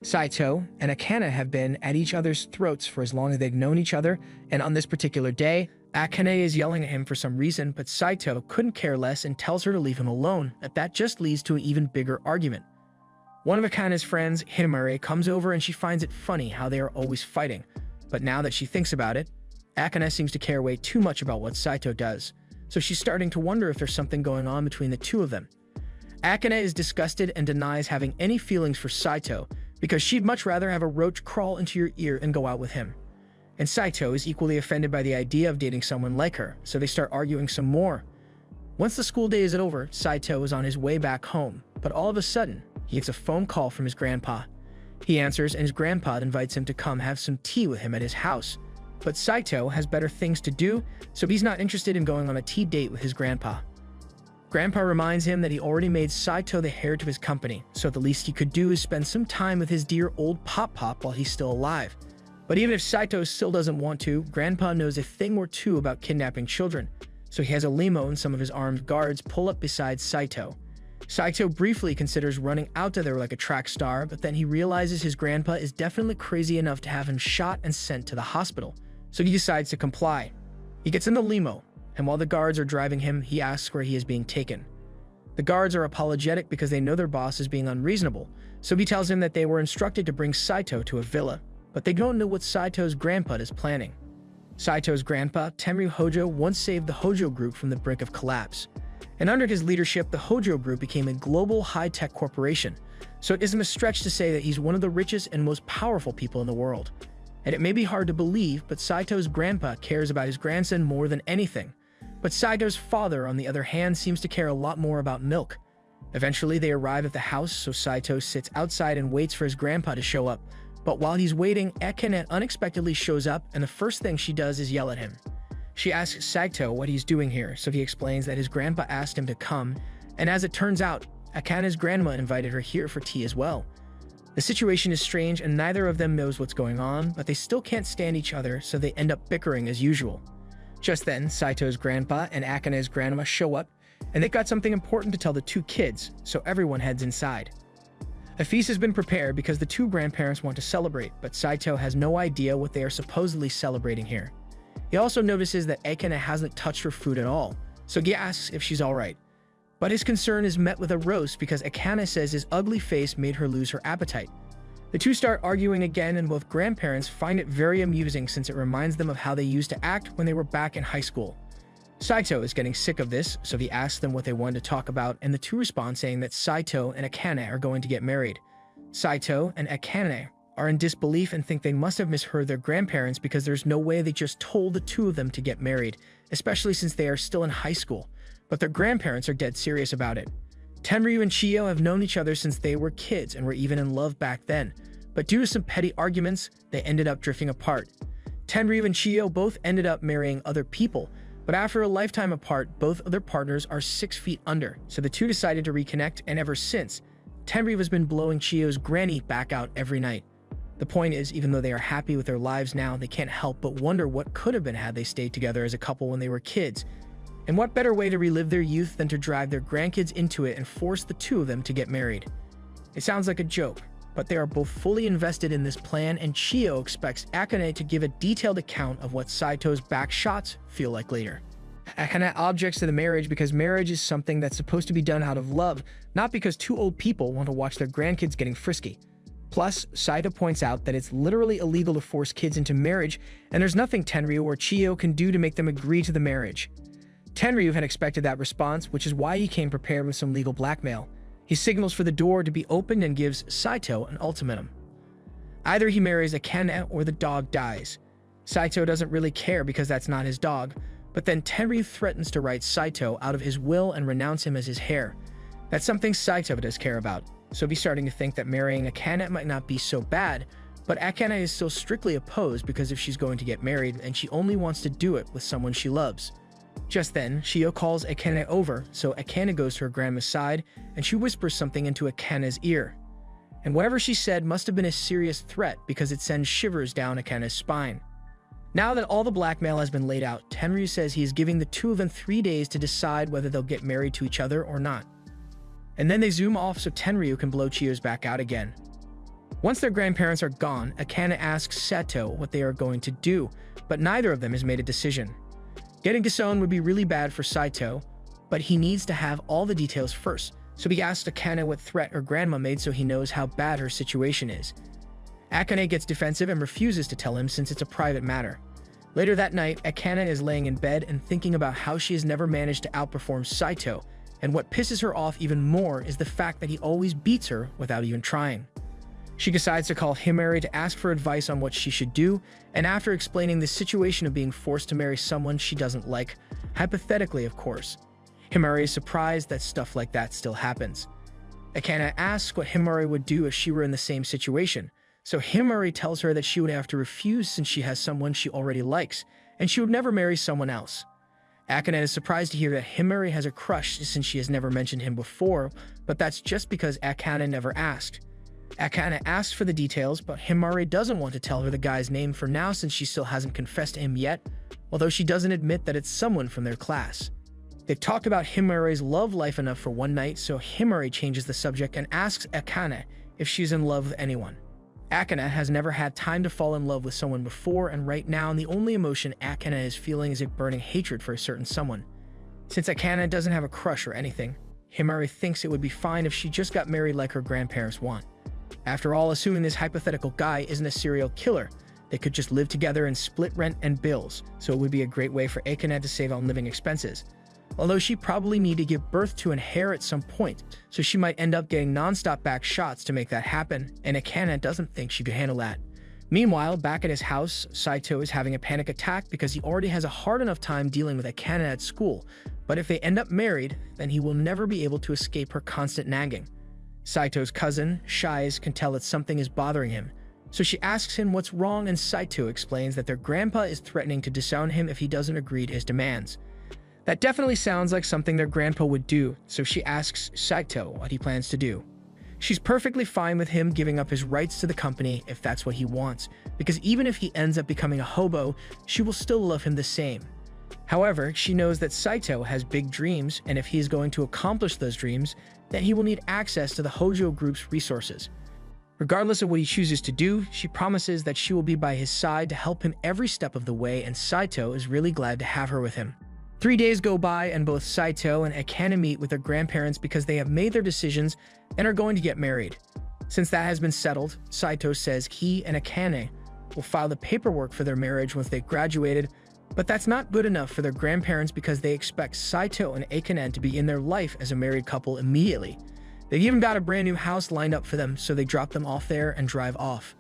Saito and Akane have been at each other's throats for as long as they've known each other, and on this particular day, Akane is yelling at him for some reason, but Saito couldn't care less and tells her to leave him alone, and that just leads to an even bigger argument. One of Akane's friends, Himare, comes over and she finds it funny how they are always fighting, but now that she thinks about it, Akane seems to care way too much about what Saito does, so she's starting to wonder if there's something going on between the two of them. Akane is disgusted and denies having any feelings for Saito, because she'd much rather have a roach crawl into your ear and go out with him. And Saito is equally offended by the idea of dating someone like her, so they start arguing some more. Once the school day is over, Saito is on his way back home, but all of a sudden, he gets a phone call from his grandpa. He answers and his grandpa invites him to come have some tea with him at his house. But Saito has better things to do, so he's not interested in going on a tea date with his grandpa. Grandpa reminds him that he already made Saito the heir to his company, so the least he could do is spend some time with his dear old Pop-Pop while he's still alive. But even if Saito still doesn't want to, Grandpa knows a thing or two about kidnapping children, so he has a limo and some of his armed guards pull up beside Saito. Saito briefly considers running out of there like a track star, but then he realizes his grandpa is definitely crazy enough to have him shot and sent to the hospital, so he decides to comply. He gets in the limo, and while the guards are driving him, he asks where he is being taken. The guards are apologetic because they know their boss is being unreasonable, so he tells him that they were instructed to bring Saito to a villa, but they don't know what Saito's grandpa is planning. Saito's grandpa, Tenryu Hojo, once saved the Hojo group from the brink of collapse, and under his leadership, the Hojo group became a global high-tech corporation, so it isn't a stretch to say that he's one of the richest and most powerful people in the world. And it may be hard to believe, but Saito's grandpa cares about his grandson more than anything. But Saito's father, on the other hand, seems to care a lot more about milk. Eventually, they arrive at the house, so Saito sits outside and waits for his grandpa to show up. But while he's waiting, Akane unexpectedly shows up, and the first thing she does is yell at him. She asks Saito what he's doing here, so he explains that his grandpa asked him to come, and as it turns out, Akane's grandma invited her here for tea as well. The situation is strange, and neither of them knows what's going on, but they still can't stand each other, so they end up bickering as usual. Just then, Saito's grandpa and Akane's grandma show up, and they've got something important to tell the two kids, so everyone heads inside. A feast has been prepared because the two grandparents want to celebrate, but Saito has no idea what they are supposedly celebrating here. He also notices that Akane hasn't touched her food at all, so he asks if she's alright. But his concern is met with a roast because Akane says his ugly face made her lose her appetite. The two start arguing again, and both grandparents find it very amusing since it reminds them of how they used to act when they were back in high school. Saito is getting sick of this, so he asks them what they wanted to talk about, and the two respond saying that Saito and Akane are going to get married. Saito and Akane are in disbelief and think they must have misheard their grandparents because there's no way they just told the two of them to get married, especially since they are still in high school. But their grandparents are dead serious about it. Tenryu and Chiyo have known each other since they were kids and were even in love back then, but due to some petty arguments, they ended up drifting apart. Tenryu and Chiyo both ended up marrying other people, but after a lifetime apart, both of their partners are 6 feet under, so the two decided to reconnect, and ever since, Tenryu has been blowing Chiyo's granny back out every night. The point is, even though they are happy with their lives now, they can't help but wonder what could have been had they stayed together as a couple when they were kids. And what better way to relive their youth than to drive their grandkids into it and force the two of them to get married? It sounds like a joke, but they are both fully invested in this plan, and Chiyo expects Akane to give a detailed account of what Saito's back shots feel like later. Akane objects to the marriage because marriage is something that's supposed to be done out of love, not because two old people want to watch their grandkids getting frisky. Plus, Saito points out that it's literally illegal to force kids into marriage, and there's nothing Tenryu or Chiyo can do to make them agree to the marriage. Tenryu had expected that response, which is why he came prepared with some legal blackmail. He signals for the door to be opened and gives Saito an ultimatum. Either he marries Akane or the dog dies. Saito doesn't really care because that's not his dog, but then Tenryu threatens to write Saito out of his will and renounce him as his heir. That's something Saito does care about, so he's starting to think that marrying Akane might not be so bad, but Akane is still strictly opposed because if she's going to get married, and she only wants to do it with someone she loves. Just then, Chiyo calls Akane over, so Akane goes to her grandma's side, and she whispers something into Akane's ear. And whatever she said must have been a serious threat because it sends shivers down Akane's spine. Now that all the blackmail has been laid out, Tenryu says he is giving the two of them 3 days to decide whether they'll get married to each other or not. And then they zoom off so Tenryu can blow Chiyo's back out again. Once their grandparents are gone, Akane asks Sato what they are going to do, but neither of them has made a decision. Getting disowned would be really bad for Saito, but he needs to have all the details first, so he asks Akane what threat her grandma made so he knows how bad her situation is. Akane gets defensive and refuses to tell him since it's a private matter. Later that night, Akane is laying in bed and thinking about how she has never managed to outperform Saito, and what pisses her off even more is the fact that he always beats her without even trying. She decides to call Himari to ask for advice on what she should do, and after explaining the situation of being forced to marry someone she doesn't like, hypothetically of course, Himari is surprised that stuff like that still happens. Akane asks what Himari would do if she were in the same situation, so Himari tells her that she would have to refuse since she has someone she already likes, and she would never marry someone else. Akane is surprised to hear that Himari has a crush since she has never mentioned him before, but that's just because Akane never asked. Akane asks for the details, but Himari doesn't want to tell her the guy's name for now since she still hasn't confessed to him yet, although she doesn't admit that it's someone from their class. They've talked about Himari's love life enough for one night, so Himari changes the subject and asks Akane if she's in love with anyone. Akane has never had time to fall in love with someone before, and right now the only emotion Akane is feeling is a burning hatred for a certain someone. Since Akane doesn't have a crush or anything, Himari thinks it would be fine if she just got married like her grandparents want. After all, assuming this hypothetical guy isn't a serial killer, they could just live together and split rent and bills, so it would be a great way for Akane to save on living expenses. Although she probably need to give birth to an heir at some point, so she might end up getting non-stop back shots to make that happen, and Akane doesn't think she could handle that. Meanwhile, back at his house, Saito is having a panic attack because he already has a hard enough time dealing with Akane at school, but if they end up married, then he will never be able to escape her constant nagging. Saito's cousin, Shize, can tell that something is bothering him, so she asks him what's wrong, and Saito explains that their grandpa is threatening to disown him if he doesn't agree to his demands. That definitely sounds like something their grandpa would do, so she asks Saito what he plans to do. She's perfectly fine with him giving up his rights to the company if that's what he wants, because even if he ends up becoming a hobo, she will still love him the same. However, she knows that Saito has big dreams, and if he is going to accomplish those dreams, then he will need access to the Hojo Group's resources. Regardless of what he chooses to do, she promises that she will be by his side to help him every step of the way, and Saito is really glad to have her with him. 3 days go by, and both Saito and Akane meet with their grandparents because they have made their decisions and are going to get married. Since that has been settled, Saito says he and Akane will file the paperwork for their marriage once they've graduated, but that's not good enough for their grandparents because they expect Saito and Akane to be in their life as a married couple immediately. They've even got a brand new house lined up for them, so they drop them off there and drive off.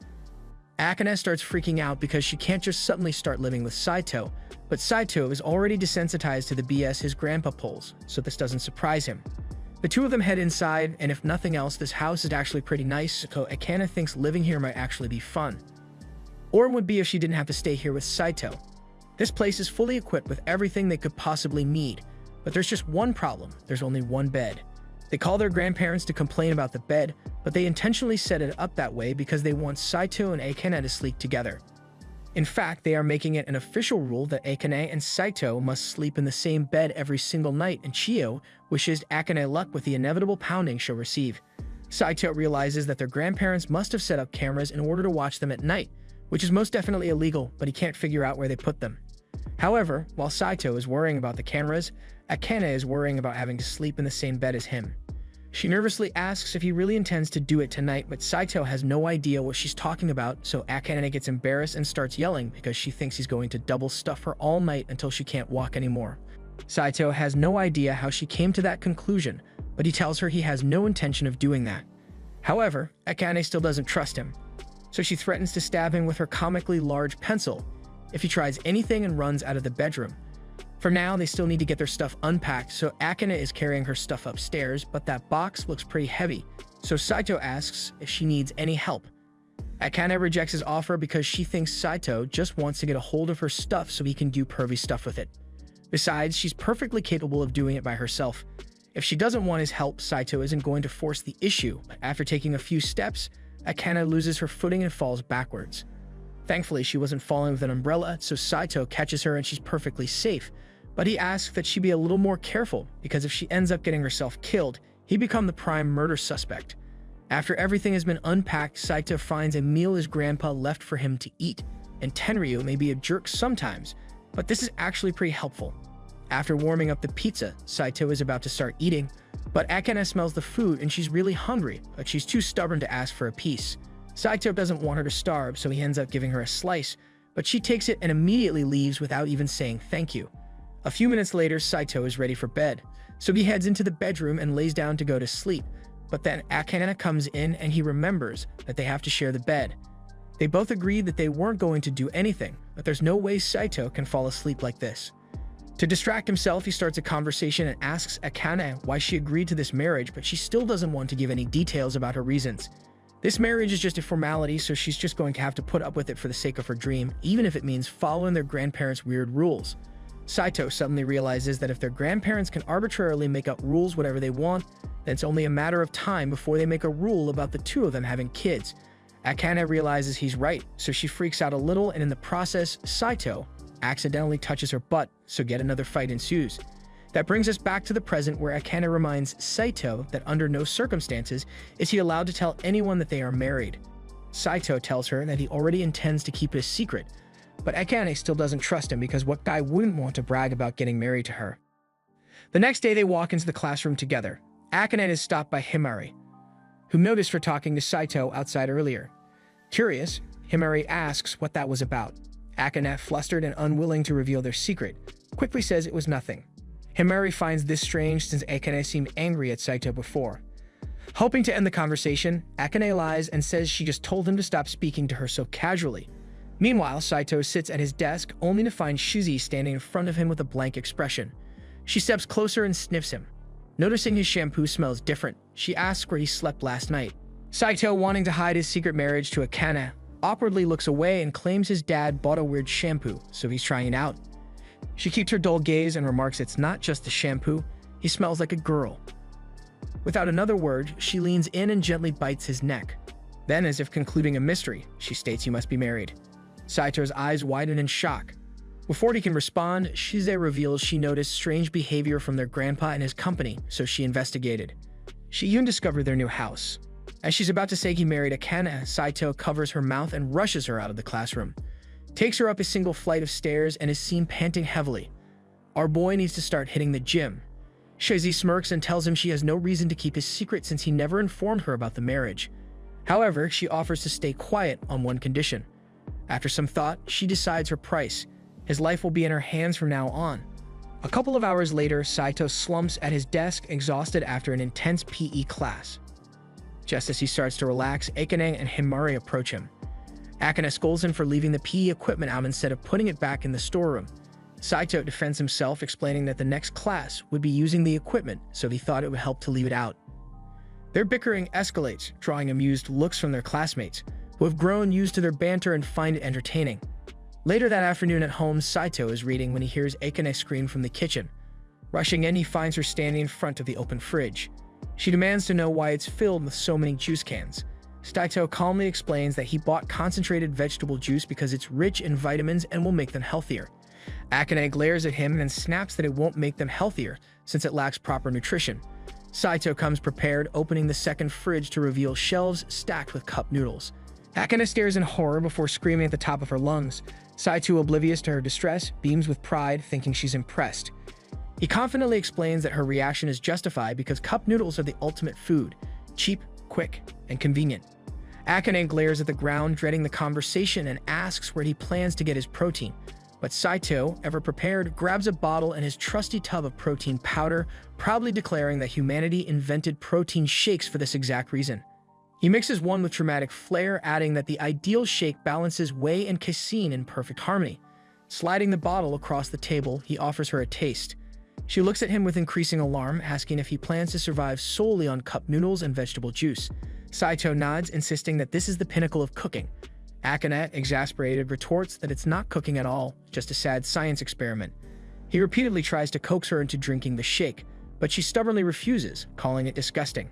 Akane starts freaking out because she can't just suddenly start living with Saito, but Saito is already desensitized to the BS his grandpa pulls, so this doesn't surprise him. The two of them head inside, and if nothing else, this house is actually pretty nice, so Akane thinks living here might actually be fun. Or it would be if she didn't have to stay here with Saito. This place is fully equipped with everything they could possibly need, but there's just one problem: there's only one bed. They call their grandparents to complain about the bed, but they intentionally set it up that way because they want Saito and Akane to sleep together. In fact, they are making it an official rule that Akane and Saito must sleep in the same bed every single night, and Chiyo wishes Akane luck with the inevitable pounding she'll receive. Saito realizes that their grandparents must have set up cameras in order to watch them at night, which is most definitely illegal, but he can't figure out where they put them. However, while Saito is worrying about the cameras, Akane is worrying about having to sleep in the same bed as him. She nervously asks if he really intends to do it tonight, but Saito has no idea what she's talking about, so Akane gets embarrassed and starts yelling because she thinks he's going to double stuff her all night until she can't walk anymore. Saito has no idea how she came to that conclusion, but he tells her he has no intention of doing that. However, Akane still doesn't trust him, so she threatens to stab him with her comically large pencil if he tries anything and runs out of the bedroom. For now, they still need to get their stuff unpacked, so Akane is carrying her stuff upstairs, but that box looks pretty heavy, so Saito asks if she needs any help. Akane rejects his offer because she thinks Saito just wants to get a hold of her stuff so he can do pervy stuff with it. Besides, she's perfectly capable of doing it by herself. If she doesn't want his help, Saito isn't going to force the issue, but after taking a few steps, Akane loses her footing and falls backwards. Thankfully, she wasn't falling with an umbrella, so Saito catches her and she's perfectly safe, but he asks that she be a little more careful because if she ends up getting herself killed, he'd become the prime murder suspect. After everything has been unpacked, Saito finds a meal his grandpa left for him to eat, and Tenryu may be a jerk sometimes, but this is actually pretty helpful. After warming up the pizza, Saito is about to start eating, but Akane smells the food and she's really hungry, but she's too stubborn to ask for a piece. Saito doesn't want her to starve, so he ends up giving her a slice, but she takes it and immediately leaves without even saying thank you. A few minutes later, Saito is ready for bed, so he heads into the bedroom and lays down to go to sleep. But then Akane comes in and he remembers that they have to share the bed. They both agree that they weren't going to do anything, but there's no way Saito can fall asleep like this. To distract himself, he starts a conversation and asks Akane why she agreed to this marriage, but she still doesn't want to give any details about her reasons. This marriage is just a formality, so she's just going to have to put up with it for the sake of her dream, even if it means following their grandparents' weird rules. Saito suddenly realizes that if their grandparents can arbitrarily make up rules whatever they want, then it's only a matter of time before they make a rule about the two of them having kids. Akane realizes he's right, so she freaks out a little, and in the process, Saito accidentally touches her butt, so yet another fight ensues. That brings us back to the present, where Akane reminds Saito that under no circumstances is he allowed to tell anyone that they are married. Saito tells her that he already intends to keep it a secret, but Akane still doesn't trust him because what guy wouldn't want to brag about getting married to her? The next day they walk into the classroom together. Akane is stopped by Himari, who noticed her talking to Saito outside earlier. Curious, Himari asks what that was about. Akane, flustered and unwilling to reveal their secret, quickly says it was nothing. Himari finds this strange since Akane seemed angry at Saito before. Hoping to end the conversation, Akane lies and says she just told him to stop speaking to her so casually. Meanwhile, Saito sits at his desk only to find Shuzi standing in front of him with a blank expression. She steps closer and sniffs him. Noticing his shampoo smells different, she asks where he slept last night. Saito, wanting to hide his secret marriage to Akane, awkwardly looks away and claims his dad bought a weird shampoo, so he's trying it out. She keeps her dull gaze and remarks it's not just the shampoo, he smells like a girl. Without another word, she leans in and gently bites his neck. Then, as if concluding a mystery, she states he must be married. Saito's eyes widen in shock. Before he can respond, Shize reveals she noticed strange behavior from their grandpa and his company, so she investigated. She even discovered their new house. As she's about to say he married Akane, Saito covers her mouth and rushes her out of the classroom. Takes her up a single flight of stairs and is seen panting heavily. Our boy needs to start hitting the gym. Shize smirks and tells him she has no reason to keep his secret since he never informed her about the marriage. However, she offers to stay quiet on one condition. After some thought, she decides her price. His life will be in her hands from now on. A couple of hours later, Saito slumps at his desk, exhausted after an intense PE class. Just as he starts to relax, Akane and Himari approach him. Akane scolds him for leaving the PE equipment out instead of putting it back in the storeroom. Saito defends himself, explaining that the next class would be using the equipment, so he thought it would help to leave it out. Their bickering escalates, drawing amused looks from their classmates, who have grown used to their banter and find it entertaining. Later that afternoon at home, Saito is reading when he hears Akane scream from the kitchen. Rushing in, he finds her standing in front of the open fridge. She demands to know why it's filled with so many juice cans. Saito calmly explains that he bought concentrated vegetable juice because it's rich in vitamins and will make them healthier. Akane glares at him and snaps that it won't make them healthier since it lacks proper nutrition. Saito comes prepared, opening the second fridge to reveal shelves stacked with cup noodles. Akane stares in horror before screaming at the top of her lungs. Saito, oblivious to her distress, beams with pride, thinking she's impressed. He confidently explains that her reaction is justified because cup noodles are the ultimate food, cheap, quick, and convenient. Akane glares at the ground, dreading the conversation, and asks where he plans to get his protein. But Saito, ever prepared, grabs a bottle and his trusty tub of protein powder, proudly declaring that humanity invented protein shakes for this exact reason. He mixes one with dramatic flair, adding that the ideal shake balances whey and casein in perfect harmony. Sliding the bottle across the table, he offers her a taste. She looks at him with increasing alarm, asking if he plans to survive solely on cup noodles and vegetable juice. Saito nods, insisting that this is the pinnacle of cooking. Akane, exasperated, retorts that it's not cooking at all, just a sad science experiment. He repeatedly tries to coax her into drinking the shake, but she stubbornly refuses, calling it disgusting.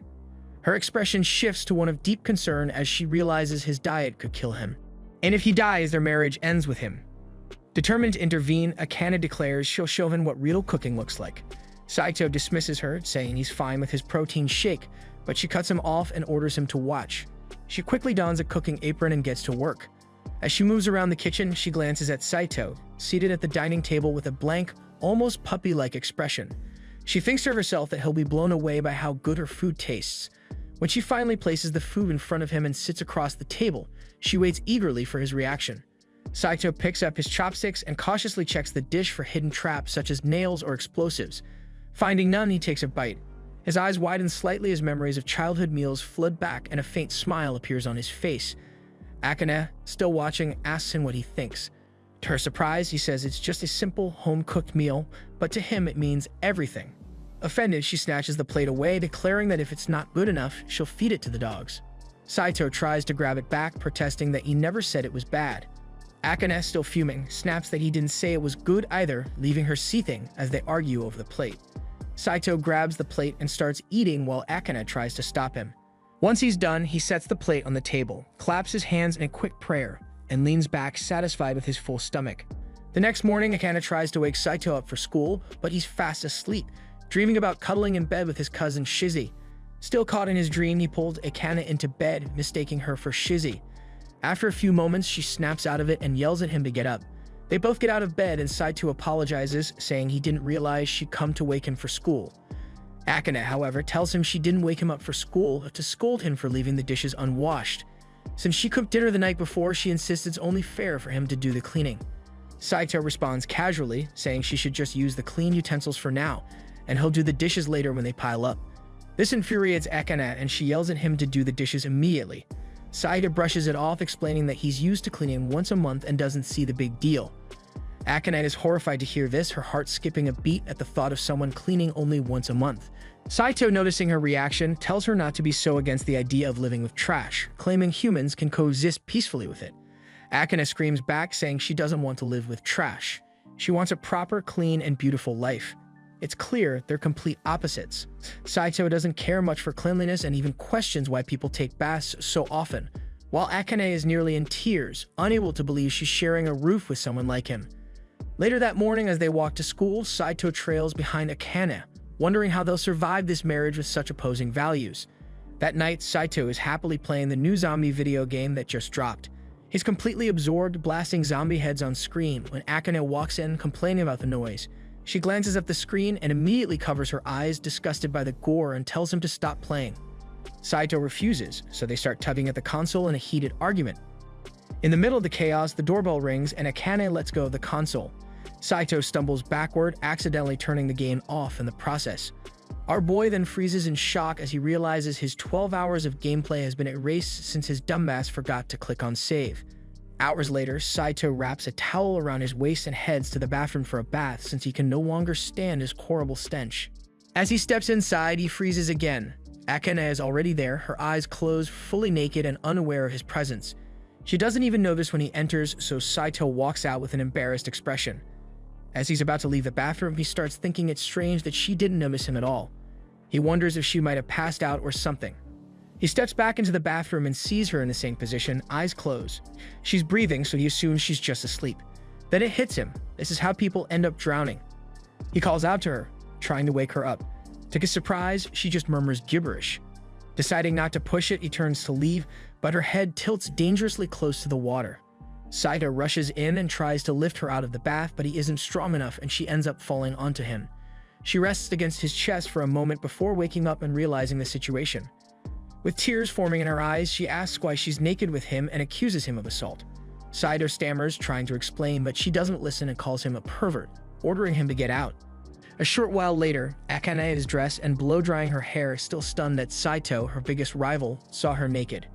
Her expression shifts to one of deep concern as she realizes his diet could kill him. And if he dies, their marriage ends with him. Determined to intervene, Akane declares she'll show him what real cooking looks like. Saito dismisses her, saying he's fine with his protein shake, but she cuts him off and orders him to watch. She quickly dons a cooking apron and gets to work. As she moves around the kitchen, she glances at Saito, seated at the dining table with a blank, almost puppy-like expression. She thinks to herself that he'll be blown away by how good her food tastes. When she finally places the food in front of him and sits across the table, she waits eagerly for his reaction. Saito picks up his chopsticks and cautiously checks the dish for hidden traps such as nails or explosives. Finding none, he takes a bite. His eyes widen slightly as memories of childhood meals flood back and a faint smile appears on his face. Akane, still watching, asks him what he thinks. To her surprise, he says it's just a simple, home-cooked meal, but to him it means everything. Offended, she snatches the plate away, declaring that if it's not good enough, she'll feed it to the dogs. Saito tries to grab it back, protesting that he never said it was bad. Akane, still fuming, snaps that he didn't say it was good either, leaving her seething as they argue over the plate. Saito grabs the plate and starts eating while Akane tries to stop him. Once he's done, he sets the plate on the table, claps his hands in a quick prayer, and leans back, satisfied with his full stomach. The next morning, Akane tries to wake Saito up for school, but he's fast asleep, dreaming about cuddling in bed with his cousin Shizzy. Still caught in his dream, he pulls Akane into bed, mistaking her for Shizzy. After a few moments, she snaps out of it and yells at him to get up. They both get out of bed and Saito apologizes, saying he didn't realize she'd come to wake him for school. Akane, however, tells him she didn't wake him up for school, to scold him for leaving the dishes unwashed. Since she cooked dinner the night before, she insists it's only fair for him to do the cleaning. Saito responds casually, saying she should just use the clean utensils for now, and he'll do the dishes later when they pile up. This infuriates Akane, and she yells at him to do the dishes immediately. Saito brushes it off, explaining that he's used to cleaning once a month and doesn't see the big deal. Akane is horrified to hear this, her heart skipping a beat at the thought of someone cleaning only once a month. Saito, noticing her reaction, tells her not to be so against the idea of living with trash, claiming humans can coexist peacefully with it. Akane screams back, saying she doesn't want to live with trash. She wants a proper, clean, and beautiful life. It's clear they're complete opposites. Saito doesn't care much for cleanliness and even questions why people take baths so often, while Akane is nearly in tears, unable to believe she's sharing a roof with someone like him. Later that morning, as they walk to school, Saito trails behind Akane, wondering how they'll survive this marriage with such opposing values. That night, Saito is happily playing the new zombie video game that just dropped. He's completely absorbed, blasting zombie heads on screen when Akane walks in, complaining about the noise. She glances at the screen and immediately covers her eyes, disgusted by the gore, and tells him to stop playing. Saito refuses, so they start tugging at the console in a heated argument. In the middle of the chaos, the doorbell rings and Akane lets go of the console. Saito stumbles backward, accidentally turning the game off in the process. Our boy then freezes in shock as he realizes his 12 hours of gameplay has been erased since his dumbass forgot to click on save. Hours later, Saito wraps a towel around his waist and heads to the bathroom for a bath since he can no longer stand his horrible stench. As he steps inside, he freezes again. Akane is already there, her eyes closed, fully naked and unaware of his presence. She doesn't even notice when he enters, so Saito walks out with an embarrassed expression. As he's about to leave the bathroom, he starts thinking it's strange that she didn't notice him at all. He wonders if she might have passed out or something. He steps back into the bathroom and sees her in the same position, eyes closed. She's breathing, so he assumes she's just asleep. Then it hits him. This is how people end up drowning. He calls out to her, trying to wake her up. To his surprise, she just murmurs gibberish. Deciding not to push it, he turns to leave, but her head tilts dangerously close to the water. Saito rushes in and tries to lift her out of the bath, but he isn't strong enough and she ends up falling onto him. She rests against his chest for a moment before waking up and realizing the situation. With tears forming in her eyes, she asks why she's naked with him and accuses him of assault. Saito stammers, trying to explain, but she doesn't listen and calls him a pervert, ordering him to get out. A short while later, Akane is dressed and blow-drying her hair, still stunned that Saito, her biggest rival, saw her naked.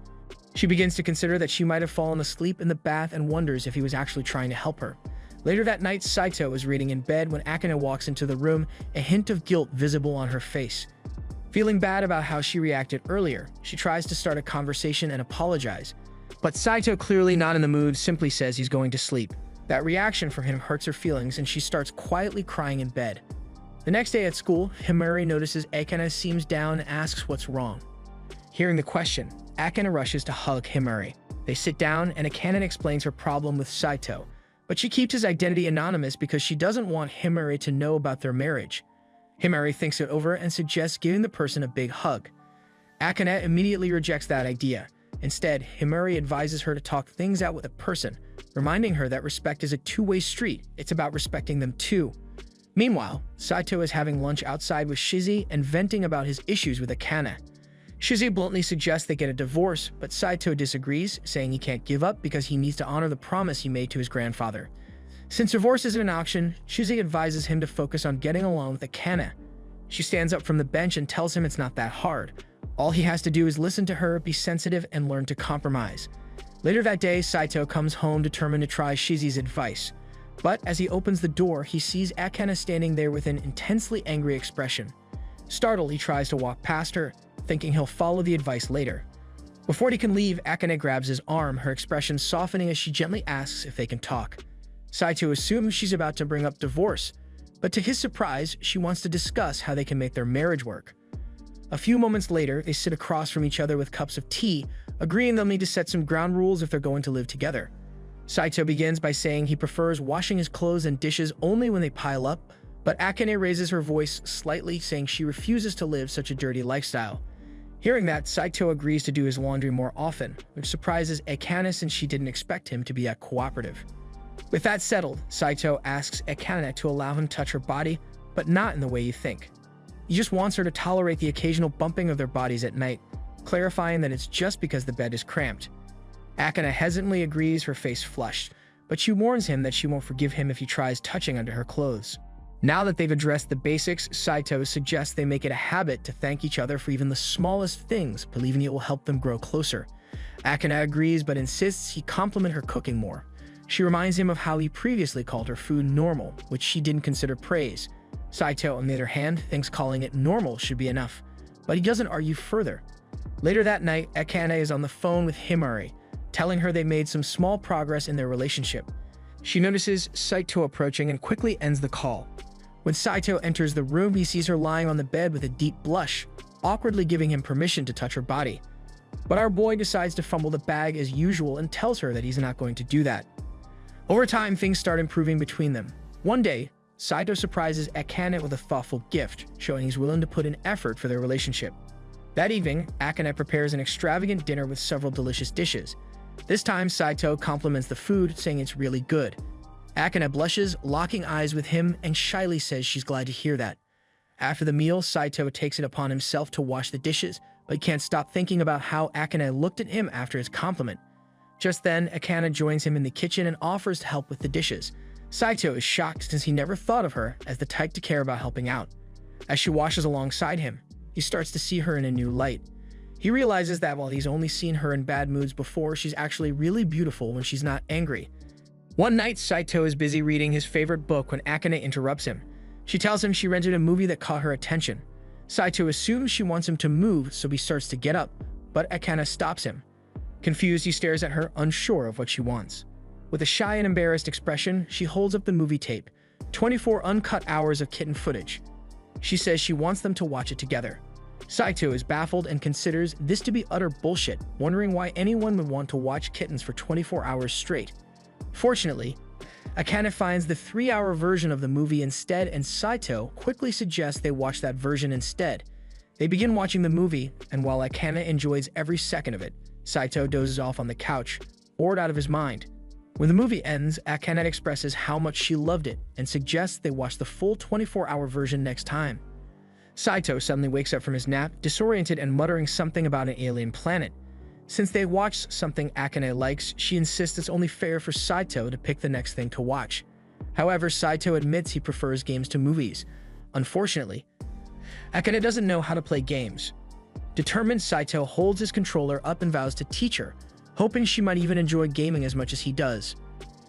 She begins to consider that she might have fallen asleep in the bath and wonders if he was actually trying to help her. Later that night, Saito is reading in bed when Akane walks into the room, a hint of guilt visible on her face. Feeling bad about how she reacted earlier, she tries to start a conversation and apologize. But Saito, clearly not in the mood, simply says he's going to sleep. That reaction from him hurts her feelings and she starts quietly crying in bed. The next day at school, Himari notices Akane seems down and asks what's wrong. Hearing the question, Akane rushes to hug Himari. They sit down and Akane explains her problem with Saito, but she keeps his identity anonymous because she doesn't want Himari to know about their marriage. Himari thinks it over and suggests giving the person a big hug. Akane immediately rejects that idea. Instead, Himari advises her to talk things out with a person, reminding her that respect is a two-way street. It's about respecting them too. Meanwhile, Saito is having lunch outside with Shizi and venting about his issues with Akane. Shizi bluntly suggests they get a divorce, but Saito disagrees, saying he can't give up because he needs to honor the promise he made to his grandfather. Since divorce isn't an option, Shizi advises him to focus on getting along with Akane. She stands up from the bench and tells him it's not that hard. All he has to do is listen to her, be sensitive, and learn to compromise. Later that day, Saito comes home determined to try Shizi's advice. But as he opens the door, he sees Akane standing there with an intensely angry expression. Startled, he tries to walk past her, thinking he'll follow the advice later. Before he can leave, Akane grabs his arm, her expression softening as she gently asks if they can talk. Saito assumes she's about to bring up divorce, but to his surprise, she wants to discuss how they can make their marriage work. A few moments later, they sit across from each other with cups of tea, agreeing they'll need to set some ground rules if they're going to live together. Saito begins by saying he prefers washing his clothes and dishes only when they pile up, but Akane raises her voice slightly, saying she refuses to live such a dirty lifestyle. Hearing that, Saito agrees to do his laundry more often, which surprises Akane since she didn't expect him to be that cooperative. With that settled, Saito asks Akane to allow him to touch her body, but not in the way you think. He just wants her to tolerate the occasional bumping of their bodies at night, clarifying that it's just because the bed is cramped. Akane hesitantly agrees, her face flushed, but she warns him that she won't forgive him if he tries touching under her clothes. Now that they've addressed the basics, Saito suggests they make it a habit to thank each other for even the smallest things, believing it will help them grow closer. Akane agrees but insists he compliment her cooking more. She reminds him of how he previously called her food normal, which she didn't consider praise. Saito, on the other hand, thinks calling it normal should be enough, but he doesn't argue further. Later that night, Akane is on the phone with Himari, telling her they made some small progress in their relationship. She notices Saito approaching and quickly ends the call. When Saito enters the room, he sees her lying on the bed with a deep blush, awkwardly giving him permission to touch her body. But our boy decides to fumble the bag as usual and tells her that he's not going to do that. Over time, things start improving between them. One day, Saito surprises Akane with a thoughtful gift, showing he's willing to put in effort for their relationship. That evening, Akane prepares an extravagant dinner with several delicious dishes. This time, Saito compliments the food, saying it's really good. Akane blushes, locking eyes with him, and shyly says she's glad to hear that. After the meal, Saito takes it upon himself to wash the dishes, but can't stop thinking about how Akane looked at him after his compliment. Just then, Akane joins him in the kitchen and offers to help with the dishes. Saito is shocked since he never thought of her as the type to care about helping out. As she washes alongside him, he starts to see her in a new light. He realizes that while he's only seen her in bad moods before, she's actually really beautiful when she's not angry. One night, Saito is busy reading his favorite book when Akane interrupts him. She tells him she rented a movie that caught her attention. Saito assumes she wants him to move, so he starts to get up, but Akane stops him. Confused, he stares at her, unsure of what she wants. With a shy and embarrassed expression, she holds up the movie tape, 24 uncut hours of kitten footage. She says she wants them to watch it together. Saito is baffled and considers this to be utter bullshit, wondering why anyone would want to watch kittens for 24 hours straight. Fortunately, Akane finds the 3-hour version of the movie instead, and Saito quickly suggests they watch that version instead. They begin watching the movie, and while Akane enjoys every second of it, Saito dozes off on the couch, bored out of his mind. When the movie ends, Akane expresses how much she loved it and suggests they watch the full 24-hour version next time. Saito suddenly wakes up from his nap, disoriented and muttering something about an alien planet. Since they watched something Akane likes, she insists it's only fair for Saito to pick the next thing to watch. However, Saito admits he prefers games to movies. Unfortunately, Akane doesn't know how to play games. Determined, Saito holds his controller up and vows to teach her, hoping she might even enjoy gaming as much as he does.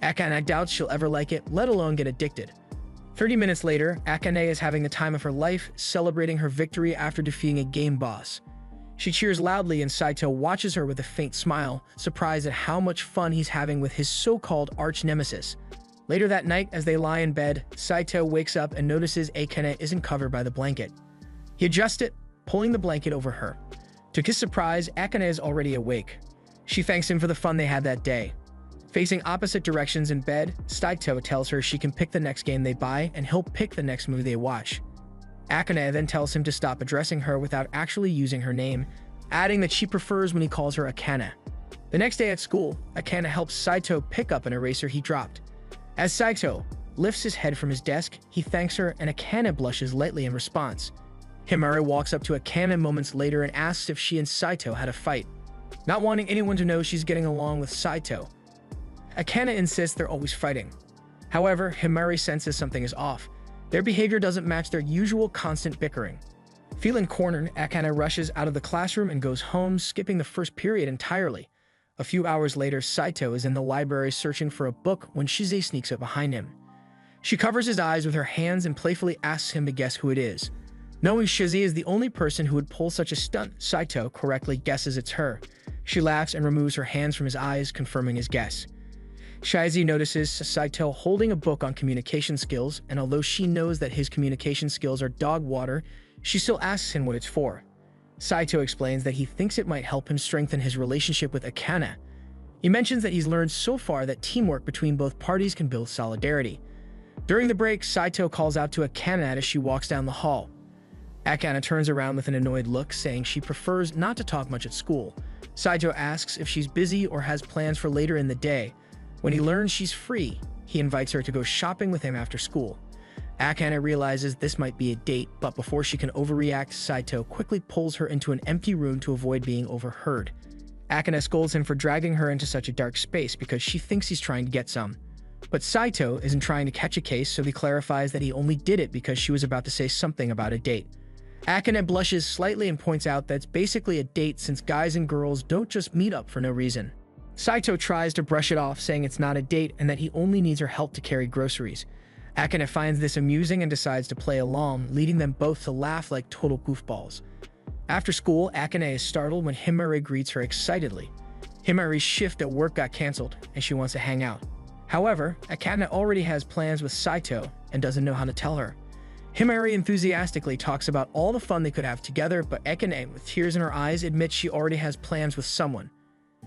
Akane doubts she'll ever like it, let alone get addicted. 30 minutes later, Akane is having the time of her life, celebrating her victory after defeating a game boss. She cheers loudly and Saito watches her with a faint smile, surprised at how much fun he's having with his so-called arch-nemesis. Later that night, as they lie in bed, Saito wakes up and notices Akane isn't covered by the blanket. He adjusts it, pulling the blanket over her. To his surprise, Akane is already awake. She thanks him for the fun they had that day. Facing opposite directions in bed, Saito tells her she can pick the next game they buy and he'll pick the next movie they watch. Akane then tells him to stop addressing her without actually using her name, adding that she prefers when he calls her Akane. The next day at school, Akane helps Saito pick up an eraser he dropped. As Saito lifts his head from his desk, he thanks her and Akane blushes lightly in response. Himari walks up to Akane moments later and asks if she and Saito had a fight. Not wanting anyone to know she's getting along with Saito, Akane insists they're always fighting. However, Himari senses something is off. Their behavior doesn't match their usual constant bickering. Feeling cornered, Akane rushes out of the classroom and goes home, skipping the first period entirely. A few hours later, Saito is in the library searching for a book when Shize sneaks up behind him. She covers his eyes with her hands and playfully asks him to guess who it is. Knowing Shize is the only person who would pull such a stunt, Saito correctly guesses it's her. She laughs and removes her hands from his eyes, confirming his guess. Shize notices Saito holding a book on communication skills, and although she knows that his communication skills are dog water, she still asks him what it's for. Saito explains that he thinks it might help him strengthen his relationship with Akane. He mentions that he's learned so far that teamwork between both parties can build solidarity. During the break, Saito calls out to Akane as she walks down the hall. Akane turns around with an annoyed look, saying she prefers not to talk much at school. Saito asks if she's busy or has plans for later in the day. When he learns she's free, he invites her to go shopping with him after school. Akane realizes this might be a date, but before she can overreact, Saito quickly pulls her into an empty room to avoid being overheard. Akane scolds him for dragging her into such a dark space because she thinks he's trying to get some. But Saito isn't trying to catch a case, so he clarifies that he only did it because she was about to say something about a date. Akane blushes slightly and points out that it's basically a date since guys and girls don't just meet up for no reason. Saito tries to brush it off, saying it's not a date and that he only needs her help to carry groceries. Akane finds this amusing and decides to play along, leading them both to laugh like total goofballs. After school, Akane is startled when Himari greets her excitedly. Himari's shift at work got cancelled, and she wants to hang out. However, Akane already has plans with Saito and doesn't know how to tell her. Himari enthusiastically talks about all the fun they could have together, but Akane, with tears in her eyes, admits she already has plans with someone.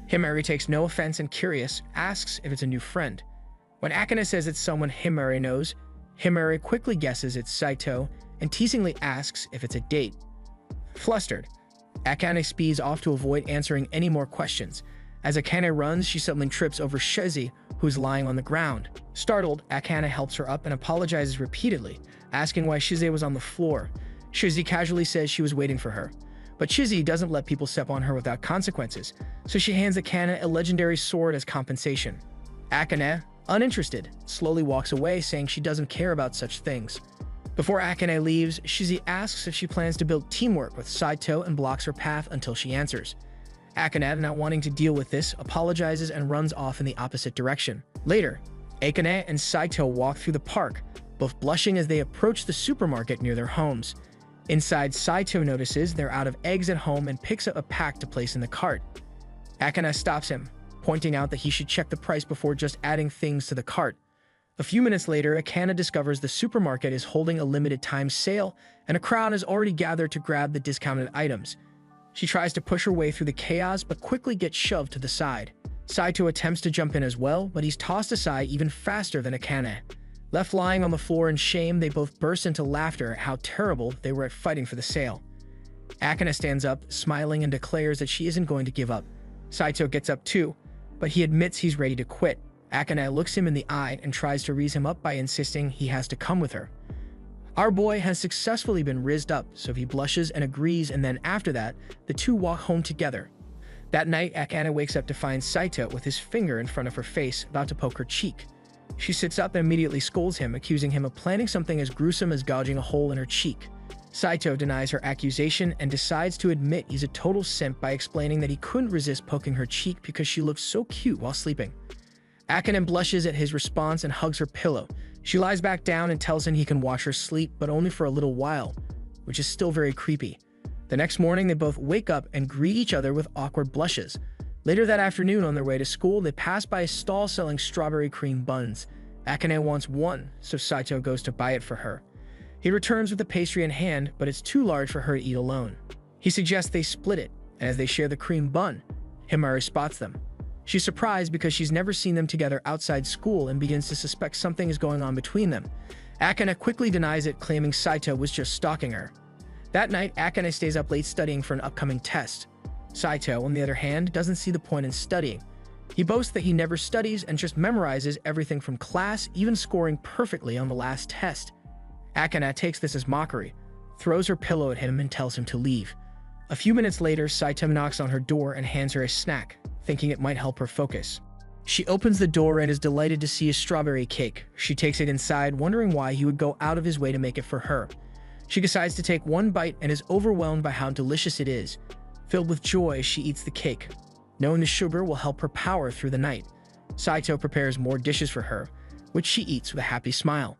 Himari takes no offense and, curious, asks if it's a new friend. When Akane says it's someone Himari knows, Himari quickly guesses it's Saito and teasingly asks if it's a date. Flustered, Akane speeds off to avoid answering any more questions. As Akane runs, she suddenly trips over Shize, who's lying on the ground. Startled, Akane helps her up and apologizes repeatedly, asking why Shize was on the floor. Shize casually says she was waiting for her. But Shize doesn't let people step on her without consequences, so she hands Akane a legendary sword as compensation. Akane, uninterested, slowly walks away, saying she doesn't care about such things. Before Akane leaves, Shize asks if she plans to build teamwork with Saito and blocks her path until she answers. Akane, not wanting to deal with this, apologizes and runs off in the opposite direction. Later, Akane and Saito walk through the park, both blushing as they approach the supermarket near their homes. Inside, Saito notices they're out of eggs at home and picks up a pack to place in the cart. Akane stops him, pointing out that he should check the price before just adding things to the cart. A few minutes later, Akane discovers the supermarket is holding a limited-time sale, and a crowd has already gathered to grab the discounted items. She tries to push her way through the chaos, but quickly gets shoved to the side. Saito attempts to jump in as well, but he's tossed aside even faster than Akane. Left lying on the floor in shame, they both burst into laughter at how terrible they were at fighting for the sale. Akane stands up, smiling, and declares that she isn't going to give up. Saito gets up too, but he admits he's ready to quit. Akane looks him in the eye and tries to raise him up by insisting he has to come with her. Our boy has successfully been rizzed up, so he blushes and agrees, and then after that, the two walk home together. That night, Akane wakes up to find Saito with his finger in front of her face, about to poke her cheek. She sits up and immediately scolds him, accusing him of planning something as gruesome as gouging a hole in her cheek. Saito denies her accusation and decides to admit he's a total simp by explaining that he couldn't resist poking her cheek because she looked so cute while sleeping. Akane blushes at his response and hugs her pillow. She lies back down and tells him he can watch her sleep, but only for a little while, which is still very creepy. The next morning, they both wake up and greet each other with awkward blushes. Later that afternoon, on their way to school, they pass by a stall selling strawberry cream buns. Akane wants one, so Saito goes to buy it for her. He returns with the pastry in hand, but it's too large for her to eat alone. He suggests they split it, and as they share the cream bun, Himari spots them. She's surprised because she's never seen them together outside school and begins to suspect something is going on between them. Akane quickly denies it, claiming Saito was just stalking her. That night, Akane stays up late studying for an upcoming test. Saito, on the other hand, doesn't see the point in studying. He boasts that he never studies and just memorizes everything from class, even scoring perfectly on the last test. Akane takes this as mockery, throws her pillow at him, and tells him to leave. A few minutes later, Saito knocks on her door and hands her a snack, thinking it might help her focus. She opens the door and is delighted to see a strawberry cake. She takes it inside, wondering why he would go out of his way to make it for her. She decides to take one bite and is overwhelmed by how delicious it is. Filled with joy, she eats the cake, knowing the sugar will help her power through the night. Saito prepares more dishes for her, which she eats with a happy smile.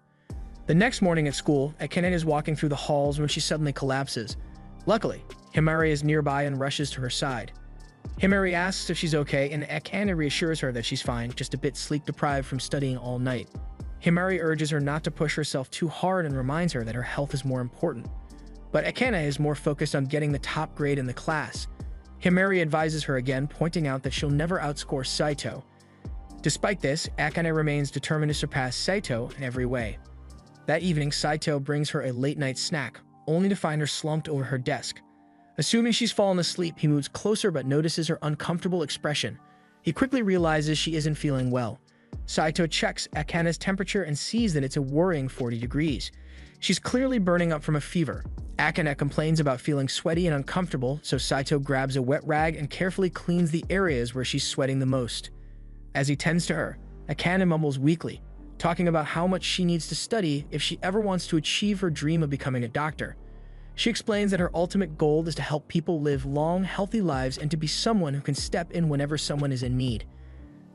The next morning at school, Akane is walking through the halls when she suddenly collapses. Luckily, Himari is nearby and rushes to her side. Himari asks if she's okay, and Akane reassures her that she's fine, just a bit sleep-deprived from studying all night. Himari urges her not to push herself too hard and reminds her that her health is more important. But Akane is more focused on getting the top grade in the class. Himari advises her again, pointing out that she'll never outscore Saito. Despite this, Akane remains determined to surpass Saito in every way. That evening, Saito brings her a late-night snack, only to find her slumped over her desk. Assuming she's fallen asleep, he moves closer but notices her uncomfortable expression. He quickly realizes she isn't feeling well. Saito checks Akane's temperature and sees that it's a worrying 40 degrees. She's clearly burning up from a fever. Akane complains about feeling sweaty and uncomfortable, so Saito grabs a wet rag and carefully cleans the areas where she's sweating the most. As he tends to her, Akane mumbles weakly, talking about how much she needs to study if she ever wants to achieve her dream of becoming a doctor. She explains that her ultimate goal is to help people live long, healthy lives and to be someone who can step in whenever someone is in need.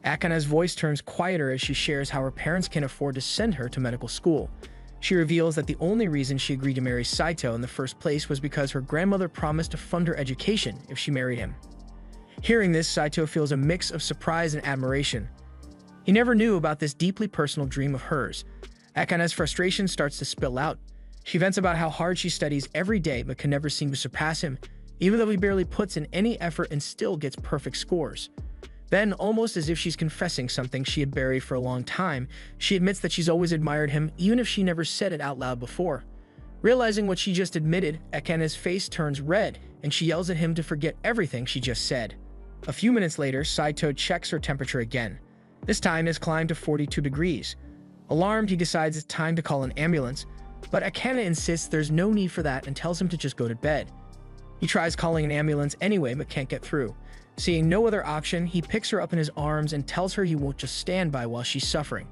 Akane's voice turns quieter as she shares how her parents can afford to send her to medical school. She reveals that the only reason she agreed to marry Saito in the first place was because her grandmother promised to fund her education if she married him. Hearing this, Saito feels a mix of surprise and admiration. He never knew about this deeply personal dream of hers. Akane's frustration starts to spill out. She vents about how hard she studies every day but can never seem to surpass him, even though he barely puts in any effort and still gets perfect scores. Then, almost as if she's confessing something she had buried for a long time, she admits that she's always admired him, even if she never said it out loud before. Realizing what she just admitted, Akane's face turns red, and she yells at him to forget everything she just said. A few minutes later, Saito checks her temperature again. This time, it has climbed to 42 degrees. Alarmed, he decides it's time to call an ambulance, but Akane insists there's no need for that and tells him to just go to bed. He tries calling an ambulance anyway, but can't get through. Seeing no other option, he picks her up in his arms and tells her he won't just stand by while she's suffering.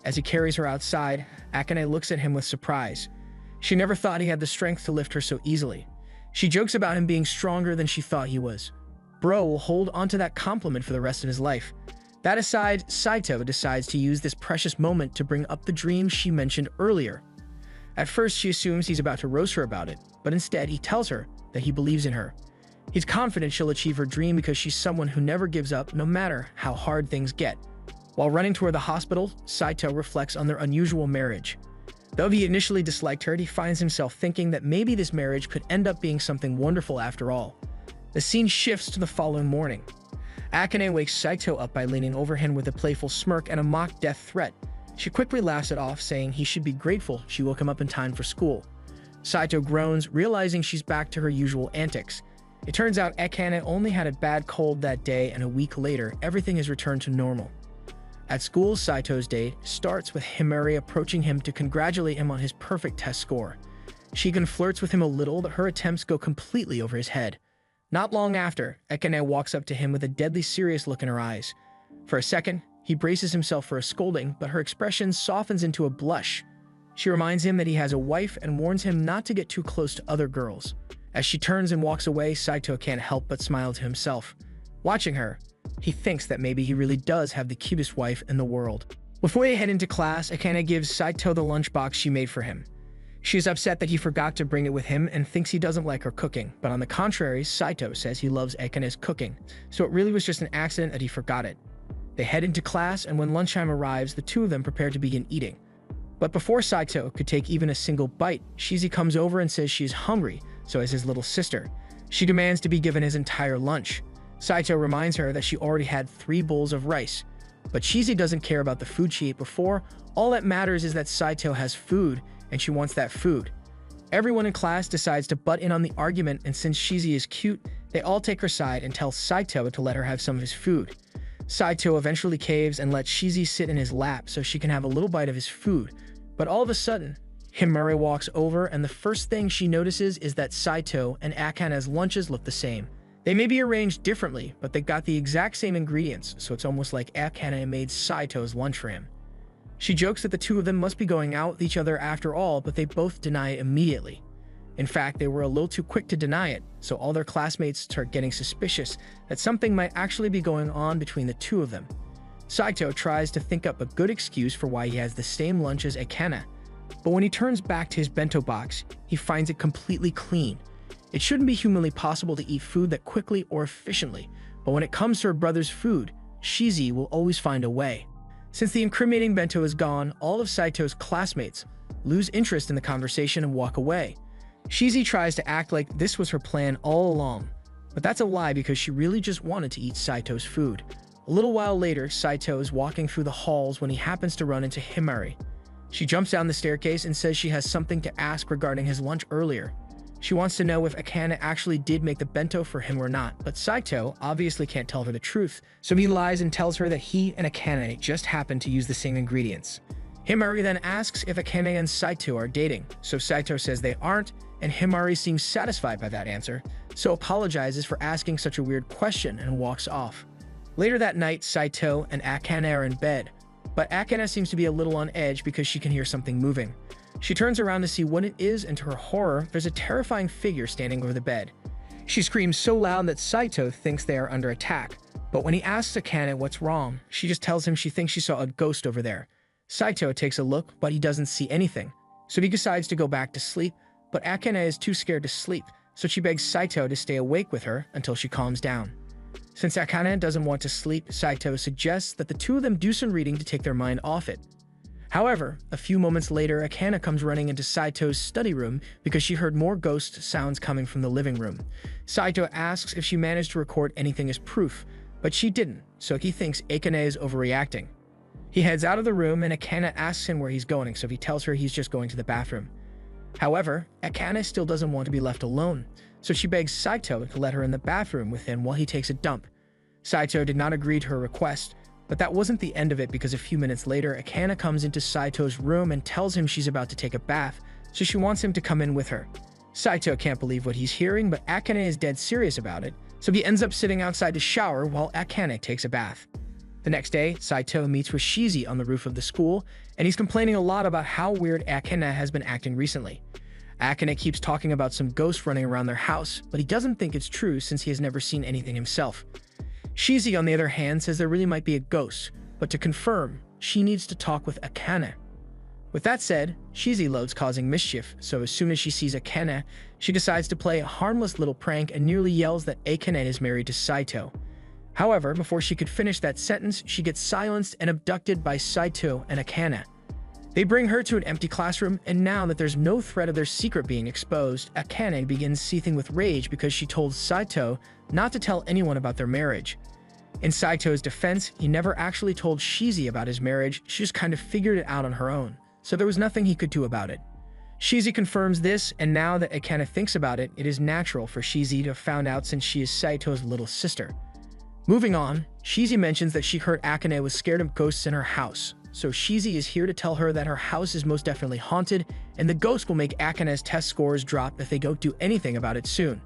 As he carries her outside, Akane looks at him with surprise. She never thought he had the strength to lift her so easily. She jokes about him being stronger than she thought he was. Bro will hold onto that compliment for the rest of his life. That aside, Saito decides to use this precious moment to bring up the dream she mentioned earlier. At first, she assumes he's about to roast her about it, but instead he tells her that he believes in her. He's confident she'll achieve her dream because she's someone who never gives up no matter how hard things get. While running toward the hospital, Saito reflects on their unusual marriage. Though he initially disliked her, he finds himself thinking that maybe this marriage could end up being something wonderful after all. The scene shifts to the following morning. Akane wakes Saito up by leaning over him with a playful smirk and a mock death threat. She quickly laughs it off, saying he should be grateful she woke him up in time for school. Saito groans, realizing she's back to her usual antics. It turns out Akane only had a bad cold that day, and a week later, everything has returned to normal. At school, Saito's day starts with Himari approaching him to congratulate him on his perfect test score. She even flirts with him a little, but her attempts go completely over his head. Not long after, Akane walks up to him with a deadly serious look in her eyes. For a second, he braces himself for a scolding, but her expression softens into a blush. She reminds him that he has a wife and warns him not to get too close to other girls. As she turns and walks away, Saito can't help but smile to himself. Watching her, he thinks that maybe he really does have the cutest wife in the world. Before they head into class, Akane gives Saito the lunchbox she made for him. She is upset that he forgot to bring it with him and thinks he doesn't like her cooking, but on the contrary, Saito says he loves Akane's cooking, so it really was just an accident that he forgot it. They head into class, and when lunchtime arrives, the two of them prepare to begin eating. But before Saito could take even a single bite, Shizi comes over and says she is hungry, so is his little sister. She demands to be given his entire lunch. Saito reminds her that she already had 3 bowls of rice. But Shizi doesn't care about the food she ate before. All that matters is that Saito has food, and she wants that food. Everyone in class decides to butt in on the argument, and since Shizi is cute, They all take her side and tell Saito to let her have some of his food. Saito eventually caves and lets Shizi sit in his lap so she can have a little bite of his food. But all of a sudden, Himari walks over, and the first thing she notices is that Saito and Akane's lunches look the same. They may be arranged differently, but they got the exact same ingredients, so it's almost like Akane made Saito's lunch for him. She jokes that the two of them must be going out with each other after all, but they both deny it immediately. In fact, they were a little too quick to deny it, so all their classmates start getting suspicious that something might actually be going on between the two of them. Saito tries to think up a good excuse for why he has the same lunch as Akane, but when he turns back to his bento box, he finds it completely clean. It shouldn't be humanly possible to eat food that quickly or efficiently, but when it comes to her brother's food, Shizi will always find a way. Since the incriminating bento is gone, all of Saito's classmates lose interest in the conversation and walk away. Shizi tries to act like this was her plan all along, but that's a lie because she really just wanted to eat Saito's food. A little while later, Saito is walking through the halls when he happens to run into Himari. She jumps down the staircase and says she has something to ask regarding his lunch earlier. She wants to know if Akane actually did make the bento for him or not, but Saito obviously can't tell her the truth, so he lies and tells her that he and Akane just happened to use the same ingredients. Himari then asks if Akane and Saito are dating, so Saito says they aren't, and Himari seems satisfied by that answer, so apologizes for asking such a weird question and walks off. Later that night, Saito and Akane are in bed, but Akane seems to be a little on edge because she can hear something moving. She turns around to see what it is, and to her horror, there's a terrifying figure standing over the bed. She screams so loud that Saito thinks they are under attack, but when he asks Akane what's wrong, she just tells him she thinks she saw a ghost over there. Saito takes a look, but he doesn't see anything, so he decides to go back to sleep, but Akane is too scared to sleep, so she begs Saito to stay awake with her until she calms down. Since Akane doesn't want to sleep, Saito suggests that the two of them do some reading to take their mind off it. However, a few moments later, Akane comes running into Saito's study room because she heard more ghost sounds coming from the living room. Saito asks if she managed to record anything as proof, but she didn't, so he thinks Akane is overreacting. He heads out of the room, and Akane asks him where he's going, so he tells her he's just going to the bathroom. However, Akane still doesn't want to be left alone, so she begs Saito to let her in the bathroom with him while he takes a dump. Saito did not agree to her request, but that wasn't the end of it because a few minutes later, Akane comes into Saito's room and tells him she's about to take a bath, so she wants him to come in with her. Saito can't believe what he's hearing, but Akane is dead serious about it, so he ends up sitting outside to shower while Akane takes a bath. The next day, Saito meets with Shizi on the roof of the school, and he's complaining a lot about how weird Akane has been acting recently. Akane keeps talking about some ghosts running around their house, but he doesn't think it's true since he has never seen anything himself. Shizi, on the other hand, says there really might be a ghost, but to confirm, she needs to talk with Akane. With that said, Shizi loves causing mischief, so as soon as she sees Akane, she decides to play a harmless little prank and nearly yells that Akane is married to Saito. However, before she could finish that sentence, she gets silenced and abducted by Saito and Akane. They bring her to an empty classroom, and now that there's no threat of their secret being exposed, Akane begins seething with rage because she told Saito not to tell anyone about their marriage. In Saito's defense, he never actually told Shizi about his marriage, she just kind of figured it out on her own, so there was nothing he could do about it. Shizi confirms this, and now that Akane thinks about it, it is natural for Shizi to have found out since she is Saito's little sister. Moving on, Shizi mentions that she heard Akane was scared of ghosts in her house, so Shizi is here to tell her that her house is most definitely haunted, and the ghost will make Akane's test scores drop if they don't do anything about it soon.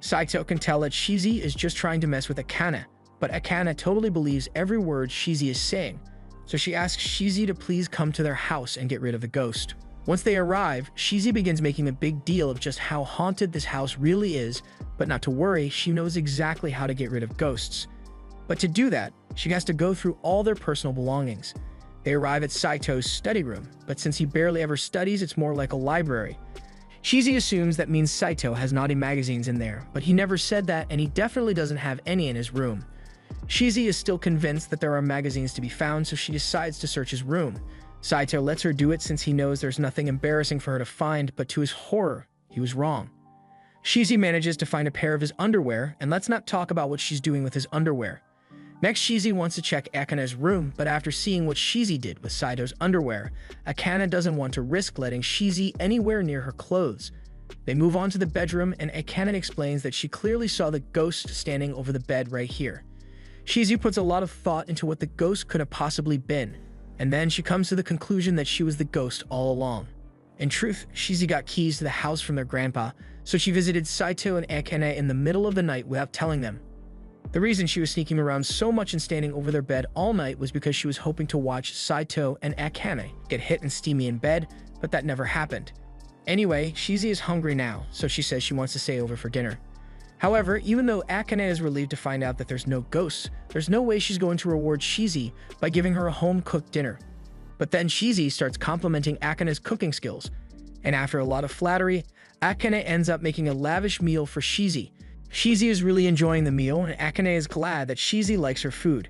Saito can tell that Shizi is just trying to mess with Akane, but Akane totally believes every word Shizi is saying, so she asks Shizi to please come to their house and get rid of the ghost. Once they arrive, Shizi begins making a big deal of just how haunted this house really is, but not to worry, she knows exactly how to get rid of ghosts. But to do that, she has to go through all their personal belongings. They arrive at Saito's study room, but since he barely ever studies, it's more like a library. Shizi assumes that means Saito has naughty magazines in there, but he never said that, and he definitely doesn't have any in his room. Shizi is still convinced that there are magazines to be found, so she decides to search his room. Saito lets her do it since he knows there's nothing embarrassing for her to find, but to his horror, he was wrong. Shizi manages to find a pair of his underwear, and let's not talk about what she's doing with his underwear. Next, Shizi wants to check Akane's room, but after seeing what Shizi did with Saito's underwear, Akane doesn't want to risk letting Shizi anywhere near her clothes. They move on to the bedroom, and Akane explains that she clearly saw the ghost standing over the bed right here. Shizi puts a lot of thought into what the ghost could have possibly been, and then she comes to the conclusion that she was the ghost all along. In truth, Shizi got keys to the house from their grandpa, so she visited Saito and Akane in the middle of the night without telling them. The reason she was sneaking around so much and standing over their bed all night was because she was hoping to watch Saito and Akane get hit and steamy in bed, but that never happened. Anyway, Shizi is hungry now, so she says she wants to stay over for dinner. However, even though Akane is relieved to find out that there's no ghosts, there's no way she's going to reward Shizi by giving her a home-cooked dinner. But then Shizi starts complimenting Akane's cooking skills, and after a lot of flattery, Akane ends up making a lavish meal for Shizi. Shizi is really enjoying the meal, and Akane is glad that Shizi likes her food.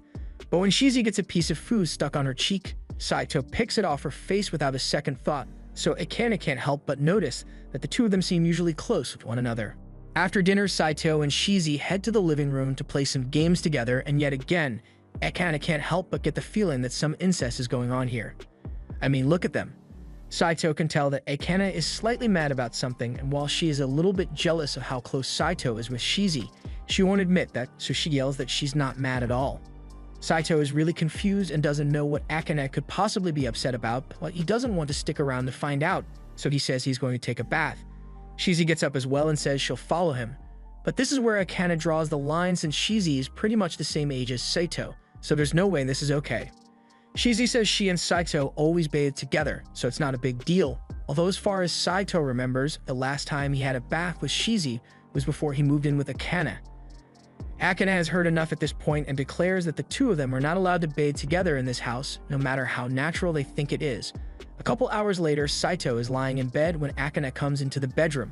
But when Shizi gets a piece of food stuck on her cheek, Saito picks it off her face without a second thought, so Akane can't help but notice that the two of them seem usually close with one another. After dinner, Saito and Shizi head to the living room to play some games together, and yet again, Akane can't help but get the feeling that some incest is going on here. I mean, look at them. Saito can tell that Akane is slightly mad about something, and while she is a little bit jealous of how close Saito is with Shizi, she won't admit that, so she yells that she's not mad at all. Saito is really confused and doesn't know what Akane could possibly be upset about, but he doesn't want to stick around to find out, so he says he's going to take a bath. Shizi gets up as well and says she'll follow him. But this is where Akane draws the line, since Shizi is pretty much the same age as Saito, so there's no way this is okay. Shizi says she and Saito always bathe together, so it's not a big deal, although as far as Saito remembers, the last time he had a bath with Shizi was before he moved in with Akane. Akane has heard enough at this point and declares that the two of them are not allowed to bathe together in this house, no matter how natural they think it is. A couple hours later, Saito is lying in bed when Akane comes into the bedroom.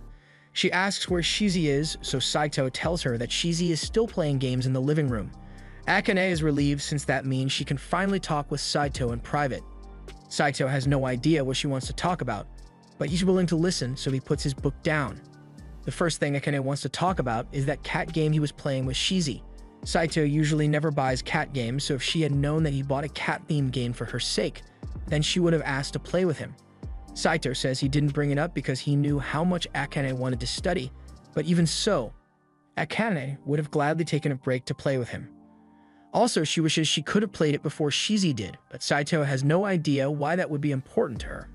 She asks where Shizi is, so Saito tells her that Shizi is still playing games in the living room. Akane is relieved, since that means she can finally talk with Saito in private. Saito has no idea what she wants to talk about, but he's willing to listen, so he puts his book down. The first thing Akane wants to talk about is that cat game he was playing with Shizi. Saito usually never buys cat games, so if she had known that he bought a cat-themed game for her sake, then she would have asked to play with him. Saito says he didn't bring it up because he knew how much Akane wanted to study, but even so, Akane would have gladly taken a break to play with him. Also, she wishes she could have played it before Shizi did, but Saito has no idea why that would be important to her.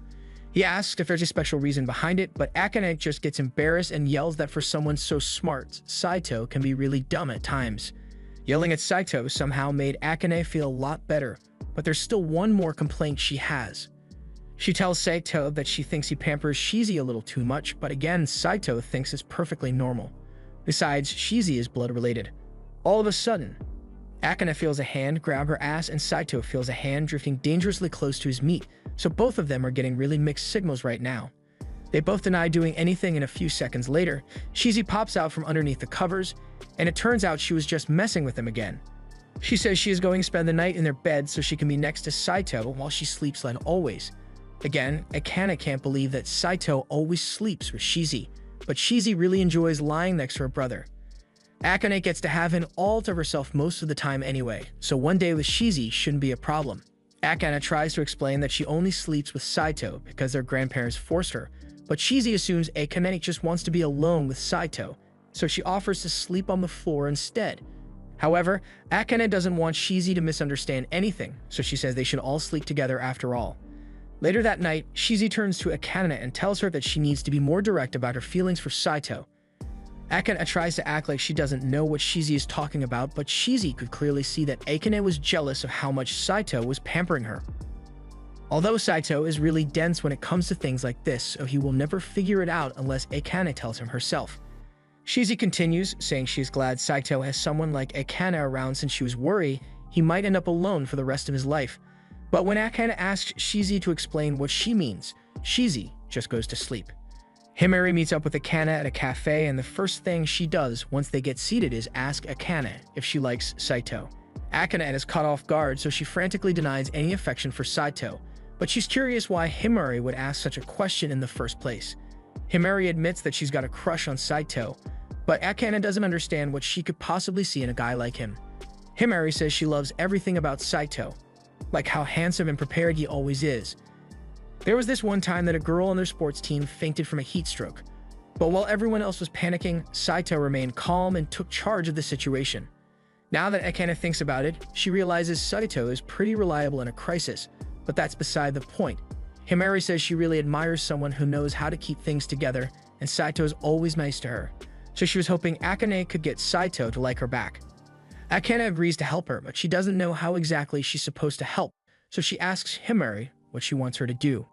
He asks if there's a special reason behind it, but Akane just gets embarrassed and yells that for someone so smart, Saito can be really dumb at times. Yelling at Saito somehow made Akane feel a lot better, but there's still one more complaint she has. She tells Saito that she thinks he pampers Shizi a little too much, but again, Saito thinks it's perfectly normal. Besides, Shizi is blood-related. All of a sudden, Akane feels a hand grab her ass, and Saito feels a hand drifting dangerously close to his meat, so both of them are getting really mixed signals right now. They both deny doing anything, and a few seconds later, Shizi pops out from underneath the covers, and it turns out she was just messing with him again. She says she is going to spend the night in their bed so she can be next to Saito while she sleeps like always. Again, Akane can't believe that Saito always sleeps with Shizi, but Shizi really enjoys lying next to her brother. Akane gets to have it all to herself most of the time anyway, so one day with Shizi shouldn't be a problem. Akane tries to explain that she only sleeps with Saito because their grandparents forced her, but Shizi assumes Akane just wants to be alone with Saito, so she offers to sleep on the floor instead. However, Akane doesn't want Shizi to misunderstand anything, so she says they should all sleep together after all. Later that night, Shizi turns to Akane and tells her that she needs to be more direct about her feelings for Saito. Akane tries to act like she doesn't know what Shizi is talking about, but Shizi could clearly see that Akane was jealous of how much Saito was pampering her. Although Saito is really dense when it comes to things like this, so he will never figure it out unless Akane tells him herself. Shizi continues, saying she is glad Saito has someone like Akane around, since she was worried he might end up alone for the rest of his life. But when Akane asks Shizi to explain what she means, Shizi just goes to sleep. Himari meets up with Akane at a cafe, and the first thing she does once they get seated is ask Akane if she likes Saito. Akane is caught off guard, so she frantically denies any affection for Saito, but she's curious why Himari would ask such a question in the first place. Himari admits that she's got a crush on Saito, but Akane doesn't understand what she could possibly see in a guy like him. Himari says she loves everything about Saito, like how handsome and prepared he always is. There was this one time that a girl on their sports team fainted from a heat stroke. But while everyone else was panicking, Saito remained calm and took charge of the situation. Now that Akane thinks about it, she realizes Saito is pretty reliable in a crisis, but that's beside the point. Himari says she really admires someone who knows how to keep things together, and Saito is always nice to her, so she was hoping Akane could get Saito to like her back. Akane agrees to help her, but she doesn't know how exactly she's supposed to help, so she asks Himari what she wants her to do.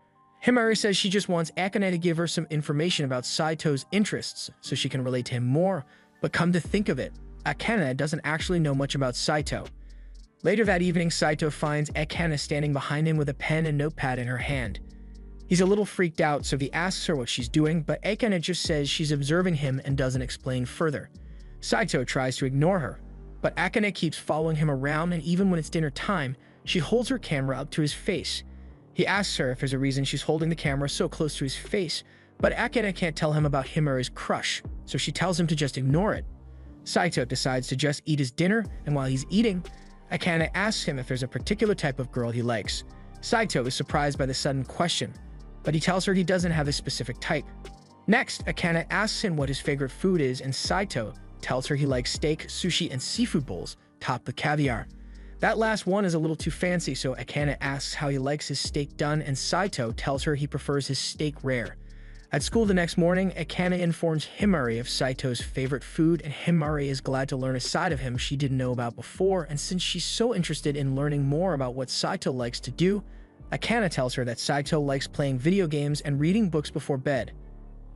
Himari says she just wants Akane to give her some information about Saito's interests so she can relate to him more, but come to think of it, Akane doesn't actually know much about Saito. Later that evening, Saito finds Akane standing behind him with a pen and notepad in her hand. He's a little freaked out, so he asks her what she's doing, but Akane just says she's observing him and doesn't explain further. Saito tries to ignore her, but Akane keeps following him around, and even when it's dinner time, she holds her camera up to his face. He asks her if there's a reason she's holding the camera so close to his face, but Akane can't tell him about Himari's crush, so she tells him to just ignore it. Saito decides to just eat his dinner, and while he's eating, Akane asks him if there's a particular type of girl he likes. Saito is surprised by the sudden question, but he tells her he doesn't have a specific type. Next, Akane asks him what his favorite food is, and Saito tells her he likes steak, sushi, and seafood bowls, topped with caviar. That last one is a little too fancy, so Akane asks how he likes his steak done, and Saito tells her he prefers his steak rare. At school the next morning, Akane informs Himari of Saito's favorite food, and Himari is glad to learn a side of him she didn't know about before, and since she's so interested in learning more about what Saito likes to do, Akane tells her that Saito likes playing video games and reading books before bed.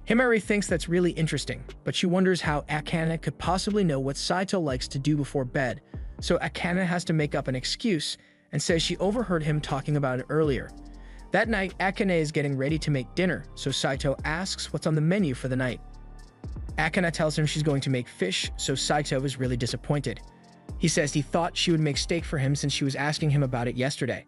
Himari thinks that's really interesting, but she wonders how Akane could possibly know what Saito likes to do before bed, so Akane has to make up an excuse and says she overheard him talking about it earlier. That night, Akane is getting ready to make dinner, so Saito asks what's on the menu for the night. Akane tells him she's going to make fish, so Saito is really disappointed. He says he thought she would make steak for him since she was asking him about it yesterday.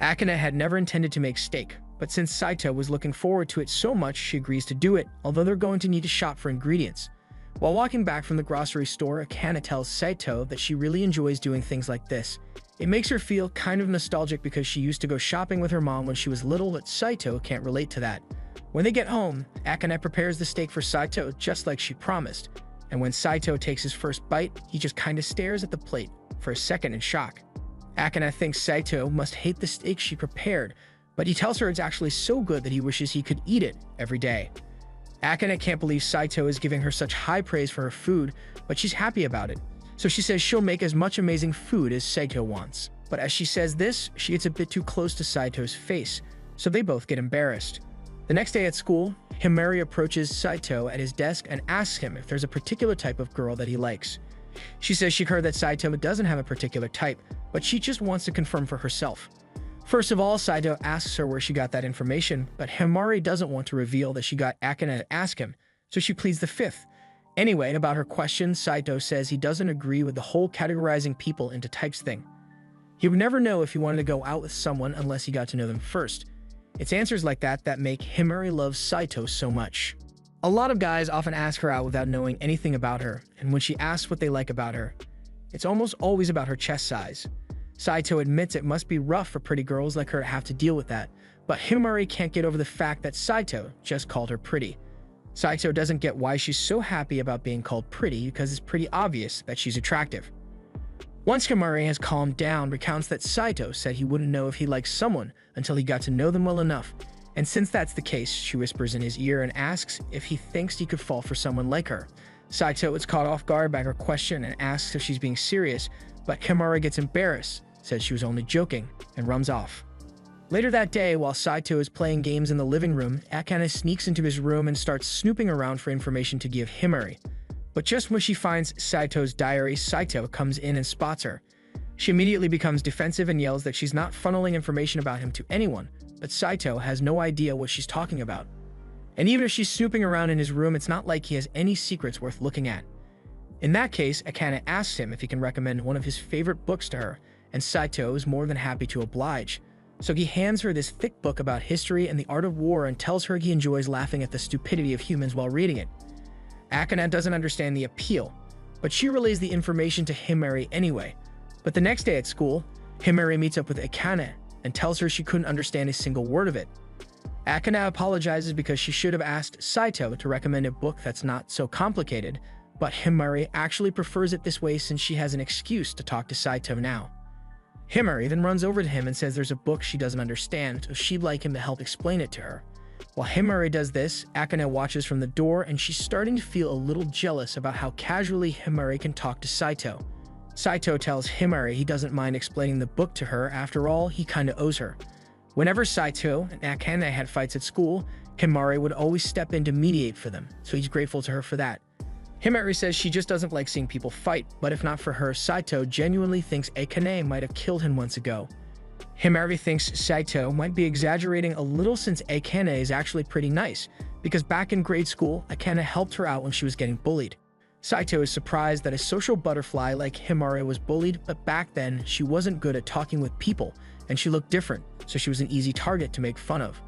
Akane had never intended to make steak, but since Saito was looking forward to it so much, she agrees to do it, although they're going to need to shop for ingredients. While walking back from the grocery store, Akane tells Saito that she really enjoys doing things like this. It makes her feel kind of nostalgic because she used to go shopping with her mom when she was little, but Saito can't relate to that. When they get home, Akane prepares the steak for Saito just like she promised, and when Saito takes his first bite, he just kinda stares at the plate for a second in shock. Akane thinks Saito must hate the steak she prepared, but he tells her it's actually so good that he wishes he could eat it every day. Akane can't believe Saito is giving her such high praise for her food, but she's happy about it. So she says she'll make as much amazing food as Saito wants. But as she says this, she gets a bit too close to Saito's face, so they both get embarrassed. The next day at school, Himari approaches Saito at his desk and asks him if there's a particular type of girl that he likes. She says she heard that Saito doesn't have a particular type, but she just wants to confirm for herself. First of all, Saito asks her where she got that information, but Himari doesn't want to reveal that she got Akane to ask him, so she pleads the fifth. Anyway, about her question, Saito says he doesn't agree with the whole categorizing people into types thing. He would never know if he wanted to go out with someone unless he got to know them first. It's answers like that that make Himari love Saito so much. A lot of guys often ask her out without knowing anything about her, and when she asks what they like about her, it's almost always about her chest size. Saito admits it must be rough for pretty girls like her to have to deal with that, but Himari can't get over the fact that Saito just called her pretty. Saito doesn't get why she's so happy about being called pretty because it's pretty obvious that she's attractive. Once Himari has calmed down, recounts that Saito said he wouldn't know if he likes someone until he got to know them well enough, and since that's the case, she whispers in his ear and asks if he thinks he could fall for someone like her. Saito is caught off guard by her question and asks if she's being serious, but Himari gets embarrassed, says she was only joking, and runs off. Later that day, while Saito is playing games in the living room, Akane sneaks into his room and starts snooping around for information to give Himari. But just when she finds Saito's diary, Saito comes in and spots her. She immediately becomes defensive and yells that she's not funneling information about him to anyone, but Saito has no idea what she's talking about. And even if she's snooping around in his room, it's not like he has any secrets worth looking at. In that case, Akane asks him if he can recommend one of his favorite books to her, and Saito is more than happy to oblige. So he hands her this thick book about history and the art of war and tells her he enjoys laughing at the stupidity of humans while reading it. Akane doesn't understand the appeal, but she relays the information to Himari anyway. But the next day at school, Himari meets up with Akane and tells her she couldn't understand a single word of it. Akane apologizes because she should have asked Saito to recommend a book that's not so complicated, but Himari actually prefers it this way since she has an excuse to talk to Saito now. Himari then runs over to him and says there's a book she doesn't understand, so she'd like him to help explain it to her. While Himari does this, Akane watches from the door and she's starting to feel a little jealous about how casually Himari can talk to Saito. Saito tells Himari he doesn't mind explaining the book to her, after all, he kinda owes her. Whenever Saito and Akane had fights at school, Himari would always step in to mediate for them, so he's grateful to her for that. Himari says she just doesn't like seeing people fight, but if not for her, Saito genuinely thinks Akane might have killed him once ago. Himari thinks Saito might be exaggerating a little since Akane is actually pretty nice, because back in grade school, Akane helped her out when she was getting bullied. Saito is surprised that a social butterfly like Himari was bullied, but back then, she wasn't good at talking with people, and she looked different, so she was an easy target to make fun of.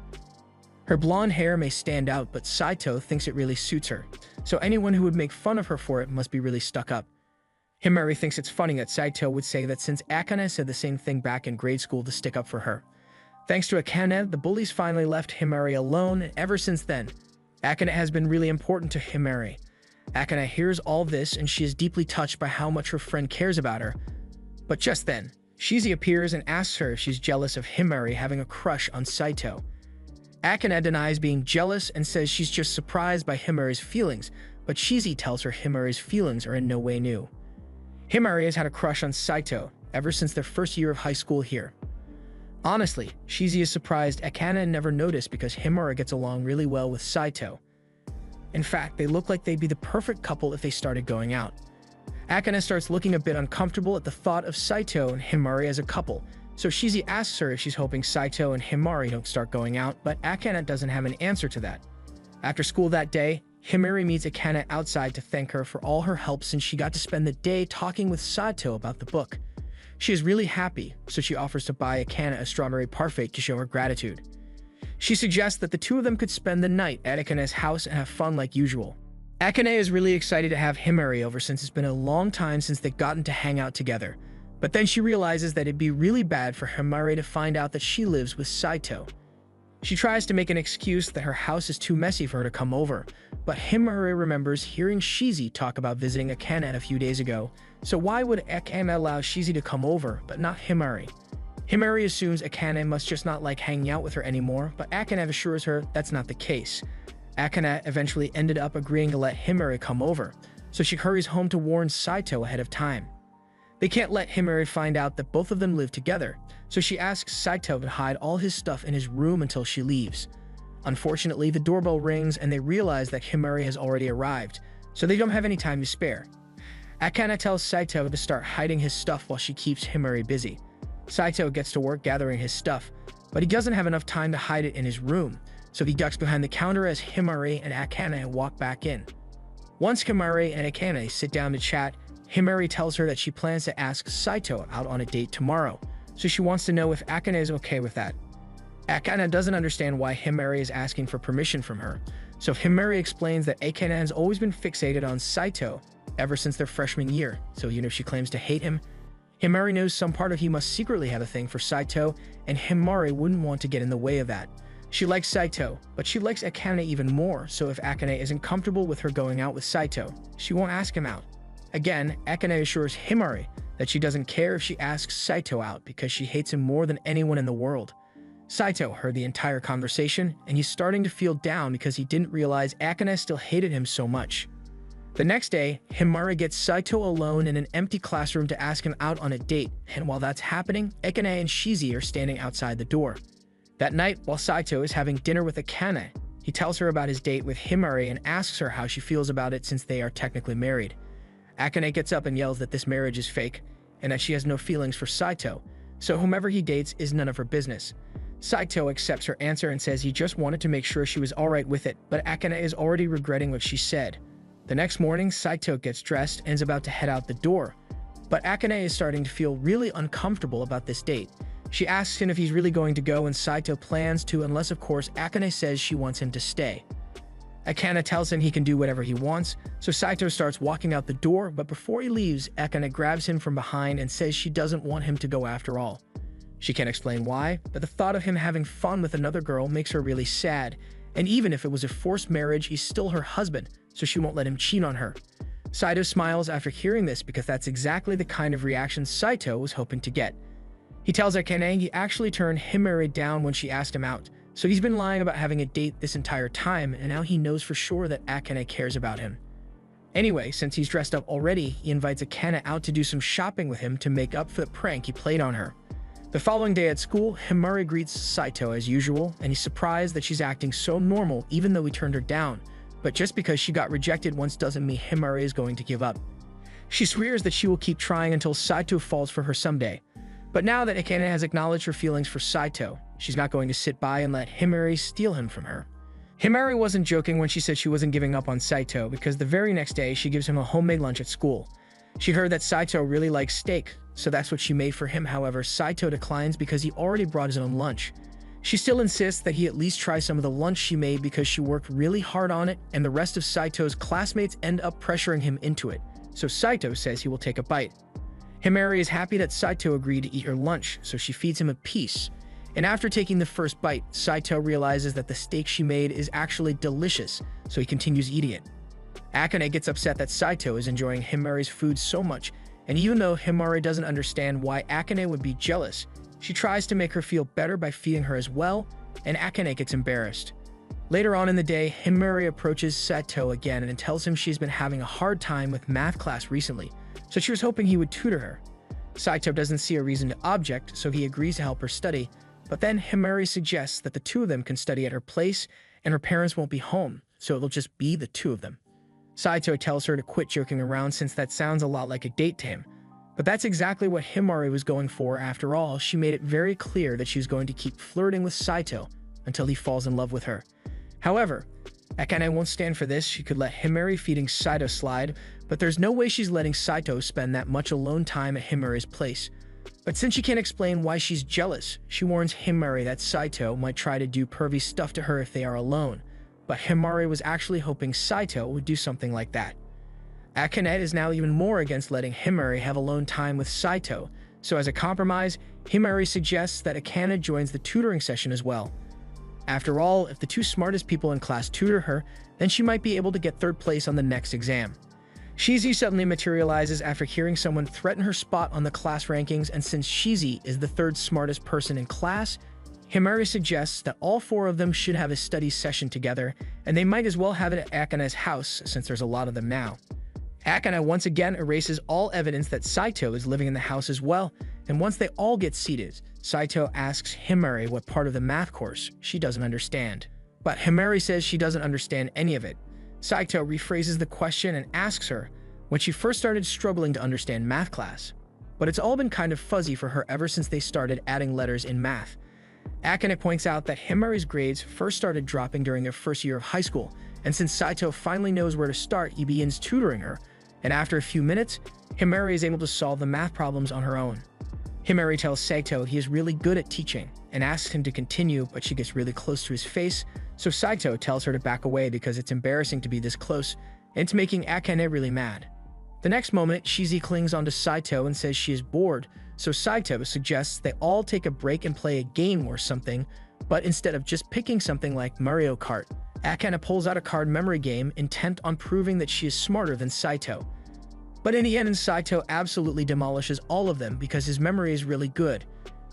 Her blonde hair may stand out, but Saito thinks it really suits her, so anyone who would make fun of her for it must be really stuck up. Himari thinks it's funny that Saito would say that since Akane said the same thing back in grade school to stick up for her. Thanks to Akane, the bullies finally left Himari alone, and ever since then, Akane has been really important to Himari. Akane hears all this and she is deeply touched by how much her friend cares about her. But just then, Shizi appears and asks her if she's jealous of Himari having a crush on Saito. Akane denies being jealous and says she's just surprised by Himari's feelings, but Shizi tells her Himari's feelings are in no way new. Himari has had a crush on Saito ever since their first year of high school here. Honestly, Shizi is surprised Akane never noticed because Himari gets along really well with Saito. In fact, they look like they'd be the perfect couple if they started going out. Akane starts looking a bit uncomfortable at the thought of Saito and Himari as a couple, so Shizi asks her if she's hoping Saito and Himari don't start going out, but Akane doesn't have an answer to that. After school that day, Himari meets Akane outside to thank her for all her help since she got to spend the day talking with Saito about the book. She is really happy, so she offers to buy Akane a strawberry parfait to show her gratitude. She suggests that the two of them could spend the night at Akane's house and have fun like usual. Akane is really excited to have Himari over since it's been a long time since they've gotten to hang out together, but then she realizes that it'd be really bad for Himari to find out that she lives with Saito. She tries to make an excuse that her house is too messy for her to come over, but Himari remembers hearing Shizi talk about visiting Akane a few days ago, so why would Akane allow Shizi to come over, but not Himari? Himari assumes Akane must just not like hanging out with her anymore, but Akane assures her that's not the case. Akane eventually ended up agreeing to let Himari come over, so she hurries home to warn Saito ahead of time. They can't let Himari find out that both of them live together, so she asks Saito to hide all his stuff in his room until she leaves. Unfortunately, the doorbell rings and they realize that Himari has already arrived, so they don't have any time to spare. Akane tells Saito to start hiding his stuff while she keeps Himari busy. Saito gets to work gathering his stuff, but he doesn't have enough time to hide it in his room, so he ducks behind the counter as Himari and Akane walk back in. Once Himari and Akane sit down to chat, Himari tells her that she plans to ask Saito out on a date tomorrow, so she wants to know if Akane is okay with that. Akane doesn't understand why Himari is asking for permission from her, so Himari explains that Akane has always been fixated on Saito ever since their freshman year, so even if she claims to hate him, Himari knows some part of he must secretly have a thing for Saito, and Himari wouldn't want to get in the way of that. She likes Saito, but she likes Akane even more, so if Akane isn't comfortable with her going out with Saito, she won't ask him out. Again, Akane assures Himari that she doesn't care if she asks Saito out because she hates him more than anyone in the world. Saito heard the entire conversation, and he's starting to feel down because he didn't realize Akane still hated him so much. The next day, Himari gets Saito alone in an empty classroom to ask him out on a date, and while that's happening, Akane and Shizi are standing outside the door. That night, while Saito is having dinner with Akane, he tells her about his date with Himari and asks her how she feels about it since they are technically married. Akane gets up and yells that this marriage is fake, and that she has no feelings for Saito, so whomever he dates is none of her business. Saito accepts her answer and says he just wanted to make sure she was alright with it, but Akane is already regretting what she said. The next morning, Saito gets dressed and is about to head out the door, but Akane is starting to feel really uncomfortable about this date. She asks him if he's really going to go, and Saito plans to, unless of course Akane says she wants him to stay. Akane tells him he can do whatever he wants, so Saito starts walking out the door, but before he leaves, Akane grabs him from behind and says she doesn't want him to go after all. She can't explain why, but the thought of him having fun with another girl makes her really sad, and even if it was a forced marriage, he's still her husband, so she won't let him cheat on her. Saito smiles after hearing this because that's exactly the kind of reaction Saito was hoping to get. He tells Akane he actually turned Himari down when she asked him out, so he's been lying about having a date this entire time, and now he knows for sure that Akane cares about him. Anyway, since he's dressed up already, he invites Akane out to do some shopping with him to make up for the prank he played on her. The following day at school, Himari greets Saito as usual, and he's surprised that she's acting so normal even though he turned her down. But just because she got rejected once doesn't mean Himari is going to give up. She swears that she will keep trying until Saito falls for her someday. But now that Akane has acknowledged her feelings for Saito, she's not going to sit by and let Himari steal him from her. Himari wasn't joking when she said she wasn't giving up on Saito, because the very next day she gives him a homemade lunch at school. She heard that Saito really likes steak, so that's what she made for him. However, Saito declines because he already brought his own lunch. She still insists that he at least try some of the lunch she made because she worked really hard on it, and the rest of Saito's classmates end up pressuring him into it, so Saito says he will take a bite. Himari is happy that Saito agreed to eat her lunch, so she feeds him a piece. And after taking the first bite, Saito realizes that the steak she made is actually delicious, so he continues eating it. Akane gets upset that Saito is enjoying Himari's food so much, and even though Himari doesn't understand why Akane would be jealous, she tries to make her feel better by feeding her as well, and Akane gets embarrassed. Later on in the day, Himari approaches Saito again and tells him she's been having a hard time with math class recently, so she was hoping he would tutor her. Saito doesn't see a reason to object, so he agrees to help her study, but then Himari suggests that the two of them can study at her place, and her parents won't be home, so it'll just be the two of them. Saito tells her to quit joking around since that sounds a lot like a date to him. But that's exactly what Himari was going for. After all, she made it very clear that she was going to keep flirting with Saito until he falls in love with her. However, Akane won't stand for this. She could let Himari feeding Saito slide, but there's no way she's letting Saito spend that much alone time at Himari's place. But since she can't explain why she's jealous, she warns Himari that Saito might try to do pervy stuff to her if they are alone. But Himari was actually hoping Saito would do something like that. Akane is now even more against letting Himari have alone time with Saito, so as a compromise, Himari suggests that Akane joins the tutoring session as well. After all, if the two smartest people in class tutor her, then she might be able to get third place on the next exam. Shizi suddenly materializes after hearing someone threaten her spot on the class rankings, and since Shizi is the third smartest person in class, Himari suggests that all four of them should have a study session together, and they might as well have it at Akane's house since there's a lot of them now. Akane once again erases all evidence that Saito is living in the house as well, and once they all get seated, Saito asks Himari what part of the math course she doesn't understand. But Himari says she doesn't understand any of it. Saito rephrases the question and asks her when she first started struggling to understand math class. But it's all been kind of fuzzy for her ever since they started adding letters in math. Akane points out that Himari's grades first started dropping during their first year of high school, and since Saito finally knows where to start, he begins tutoring her, and after a few minutes, Himari is able to solve the math problems on her own. Himari tells Saito he is really good at teaching and asks him to continue, but she gets really close to his face, so Saito tells her to back away because it's embarrassing to be this close, and it's making Akane really mad. The next moment, Shizi clings onto Saito and says she is bored, so Saito suggests they all take a break and play a game or something, but instead of just picking something like Mario Kart, Akane pulls out a card memory game intent on proving that she is smarter than Saito. But in the end, Saito absolutely demolishes all of them because his memory is really good.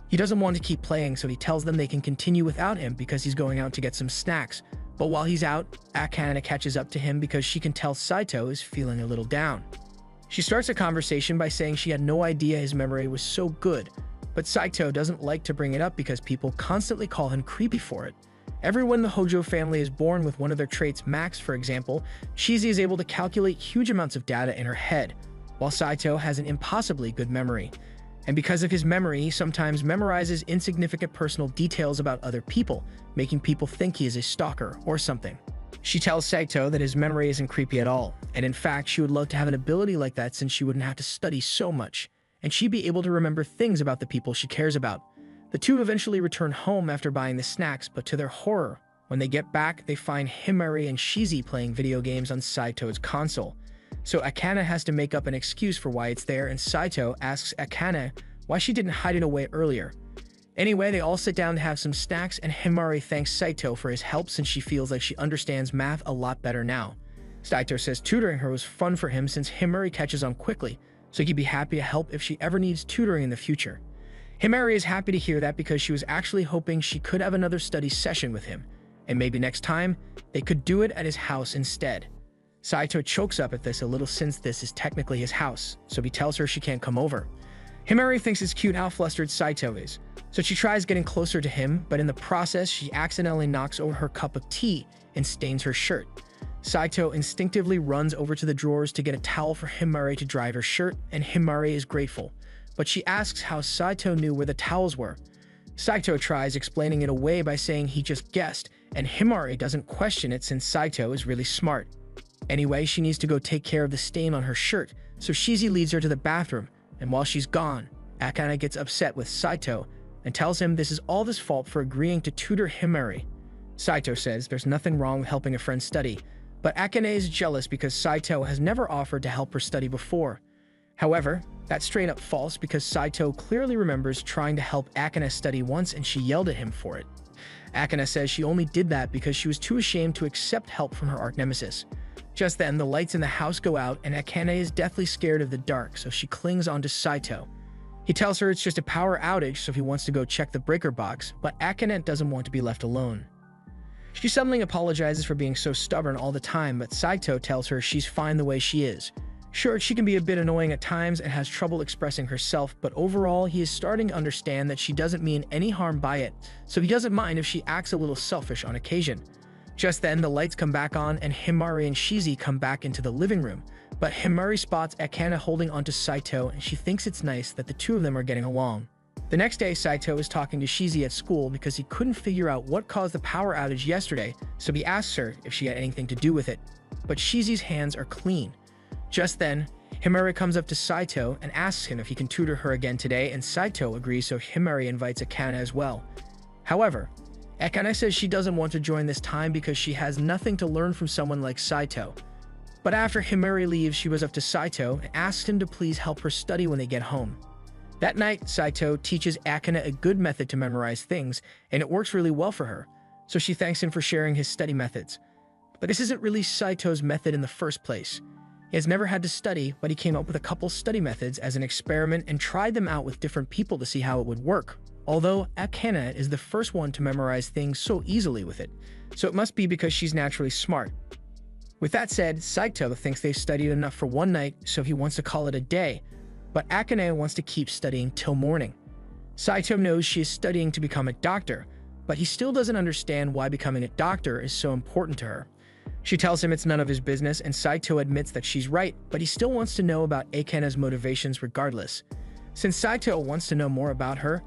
He doesn't want to keep playing, so he tells them they can continue without him because he's going out to get some snacks. But while he's out, Akane catches up to him because she can tell Saito is feeling a little down. She starts a conversation by saying she had no idea his memory was so good, but Saito doesn't like to bring it up because people constantly call him creepy for it. Everyone in the Hojo family is born with one of their traits. Max, for example, Shizi is able to calculate huge amounts of data in her head, while Saito has an impossibly good memory. And because of his memory, he sometimes memorizes insignificant personal details about other people, making people think he is a stalker or something. She tells Saito that his memory isn't creepy at all, and in fact, she would love to have an ability like that since she wouldn't have to study so much, and she'd be able to remember things about the people she cares about. The two eventually return home after buying the snacks, but to their horror, when they get back, they find Himari and Shizi playing video games on Saito's console. So Akane has to make up an excuse for why it's there, and Saito asks Akane why she didn't hide it away earlier. Anyway, they all sit down to have some snacks, and Himari thanks Saito for his help since she feels like she understands math a lot better now. Saito says tutoring her was fun for him since Himari catches on quickly, so he'd be happy to help if she ever needs tutoring in the future. Himari is happy to hear that because she was actually hoping she could have another study session with him, and maybe next time, they could do it at his house instead. Saito chokes up at this a little since this is technically his house, so he tells her she can't come over. Himari thinks it's cute how flustered Saito is, so she tries getting closer to him, but in the process, she accidentally knocks over her cup of tea and stains her shirt. Saito instinctively runs over to the drawers to get a towel for Himari to dry her shirt, and Himari is grateful, but she asks how Saito knew where the towels were. Saito tries explaining it away by saying he just guessed, and Himari doesn't question it since Saito is really smart. Anyway, she needs to go take care of the stain on her shirt, so Shizi leads her to the bathroom, and while she's gone, Akane gets upset with Saito and tells him this is all his fault for agreeing to tutor Himari. Saito says there's nothing wrong with helping a friend study, but Akane is jealous because Saito has never offered to help her study before. However, that's straight up false because Saito clearly remembers trying to help Akane study once and she yelled at him for it. Akane says she only did that because she was too ashamed to accept help from her arch nemesis. Just then, the lights in the house go out and Akane is deathly scared of the dark, so she clings onto Saito. He tells her it's just a power outage, so he wants to go check the breaker box, but Akane doesn't want to be left alone. She suddenly apologizes for being so stubborn all the time, but Saito tells her she's fine the way she is. Sure, she can be a bit annoying at times and has trouble expressing herself, but overall, he is starting to understand that she doesn't mean any harm by it, so he doesn't mind if she acts a little selfish on occasion. Just then, the lights come back on and Himari and Shizi come back into the living room, but Himari spots Akane holding onto Saito and she thinks it's nice that the two of them are getting along. The next day, Saito is talking to Shizi at school because he couldn't figure out what caused the power outage yesterday, so he asks her if she had anything to do with it. But Shizi's hands are clean. Just then, Himari comes up to Saito and asks him if he can tutor her again today, and Saito agrees, so Himari invites Akane as well. However, Akane says she doesn't want to join this time because she has nothing to learn from someone like Saito. But after Himari leaves, she goes up to Saito and asks him to please help her study when they get home. That night, Saito teaches Akane a good method to memorize things, and it works really well for her, so she thanks him for sharing his study methods. But this isn't really Saito's method in the first place. He has never had to study, but he came up with a couple study methods as an experiment and tried them out with different people to see how it would work. Although Akane is the first one to memorize things so easily with it, so it must be because she's naturally smart. With that said, Saito thinks they've studied enough for one night, so he wants to call it a day, but Akane wants to keep studying till morning. Saito knows she is studying to become a doctor, but he still doesn't understand why becoming a doctor is so important to her. She tells him it's none of his business, and Saito admits that she's right, but he still wants to know about Akane's motivations regardless. Since Saito wants to know more about her,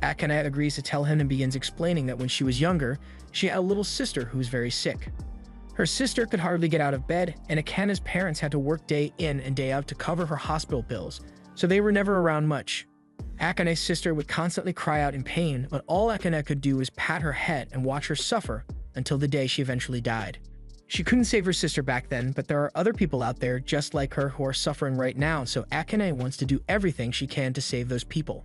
Akane agrees to tell him and begins explaining that when she was younger, she had a little sister who was very sick. Her sister could hardly get out of bed, and Akane's parents had to work day in and day out to cover her hospital bills, so they were never around much. Akane's sister would constantly cry out in pain, but all Akane could do was pat her head and watch her suffer until the day she eventually died. She couldn't save her sister back then, but there are other people out there just like her who are suffering right now, so Akane wants to do everything she can to save those people.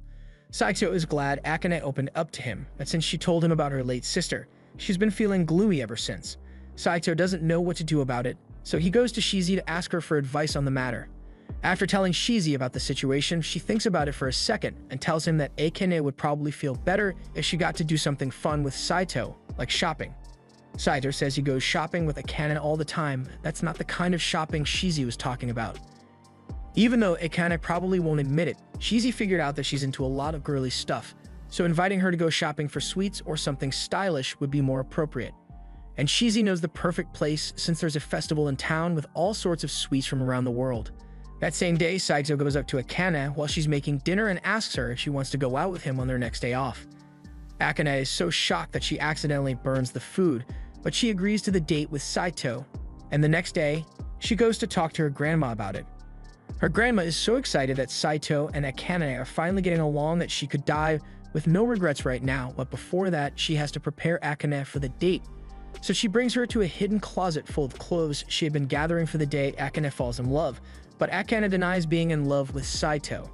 Saito is glad Akane opened up to him, but since she told him about her late sister, she's been feeling gloomy ever since. Saito doesn't know what to do about it, so he goes to Shizi to ask her for advice on the matter. After telling Shizi about the situation, she thinks about it for a second and tells him that Akane would probably feel better if she got to do something fun with Saito, like shopping. Saito says he goes shopping with Akane all the time. That's not the kind of shopping Shizi was talking about. Even though Akane probably won't admit it, Shizi figured out that she's into a lot of girly stuff, so inviting her to go shopping for sweets or something stylish would be more appropriate. And Shizi knows the perfect place since there's a festival in town with all sorts of sweets from around the world. That same day, Saito goes up to Akane while she's making dinner and asks her if she wants to go out with him on their next day off. Akane is so shocked that she accidentally burns the food, but she agrees to the date with Saito, and the next day, she goes to talk to her grandma about it. Her grandma is so excited that Saito and Akane are finally getting along that she could die with no regrets right now, but before that, she has to prepare Akane for the date. So she brings her to a hidden closet full of clothes she had been gathering for the day Akane falls in love, but Akane denies being in love with Saito.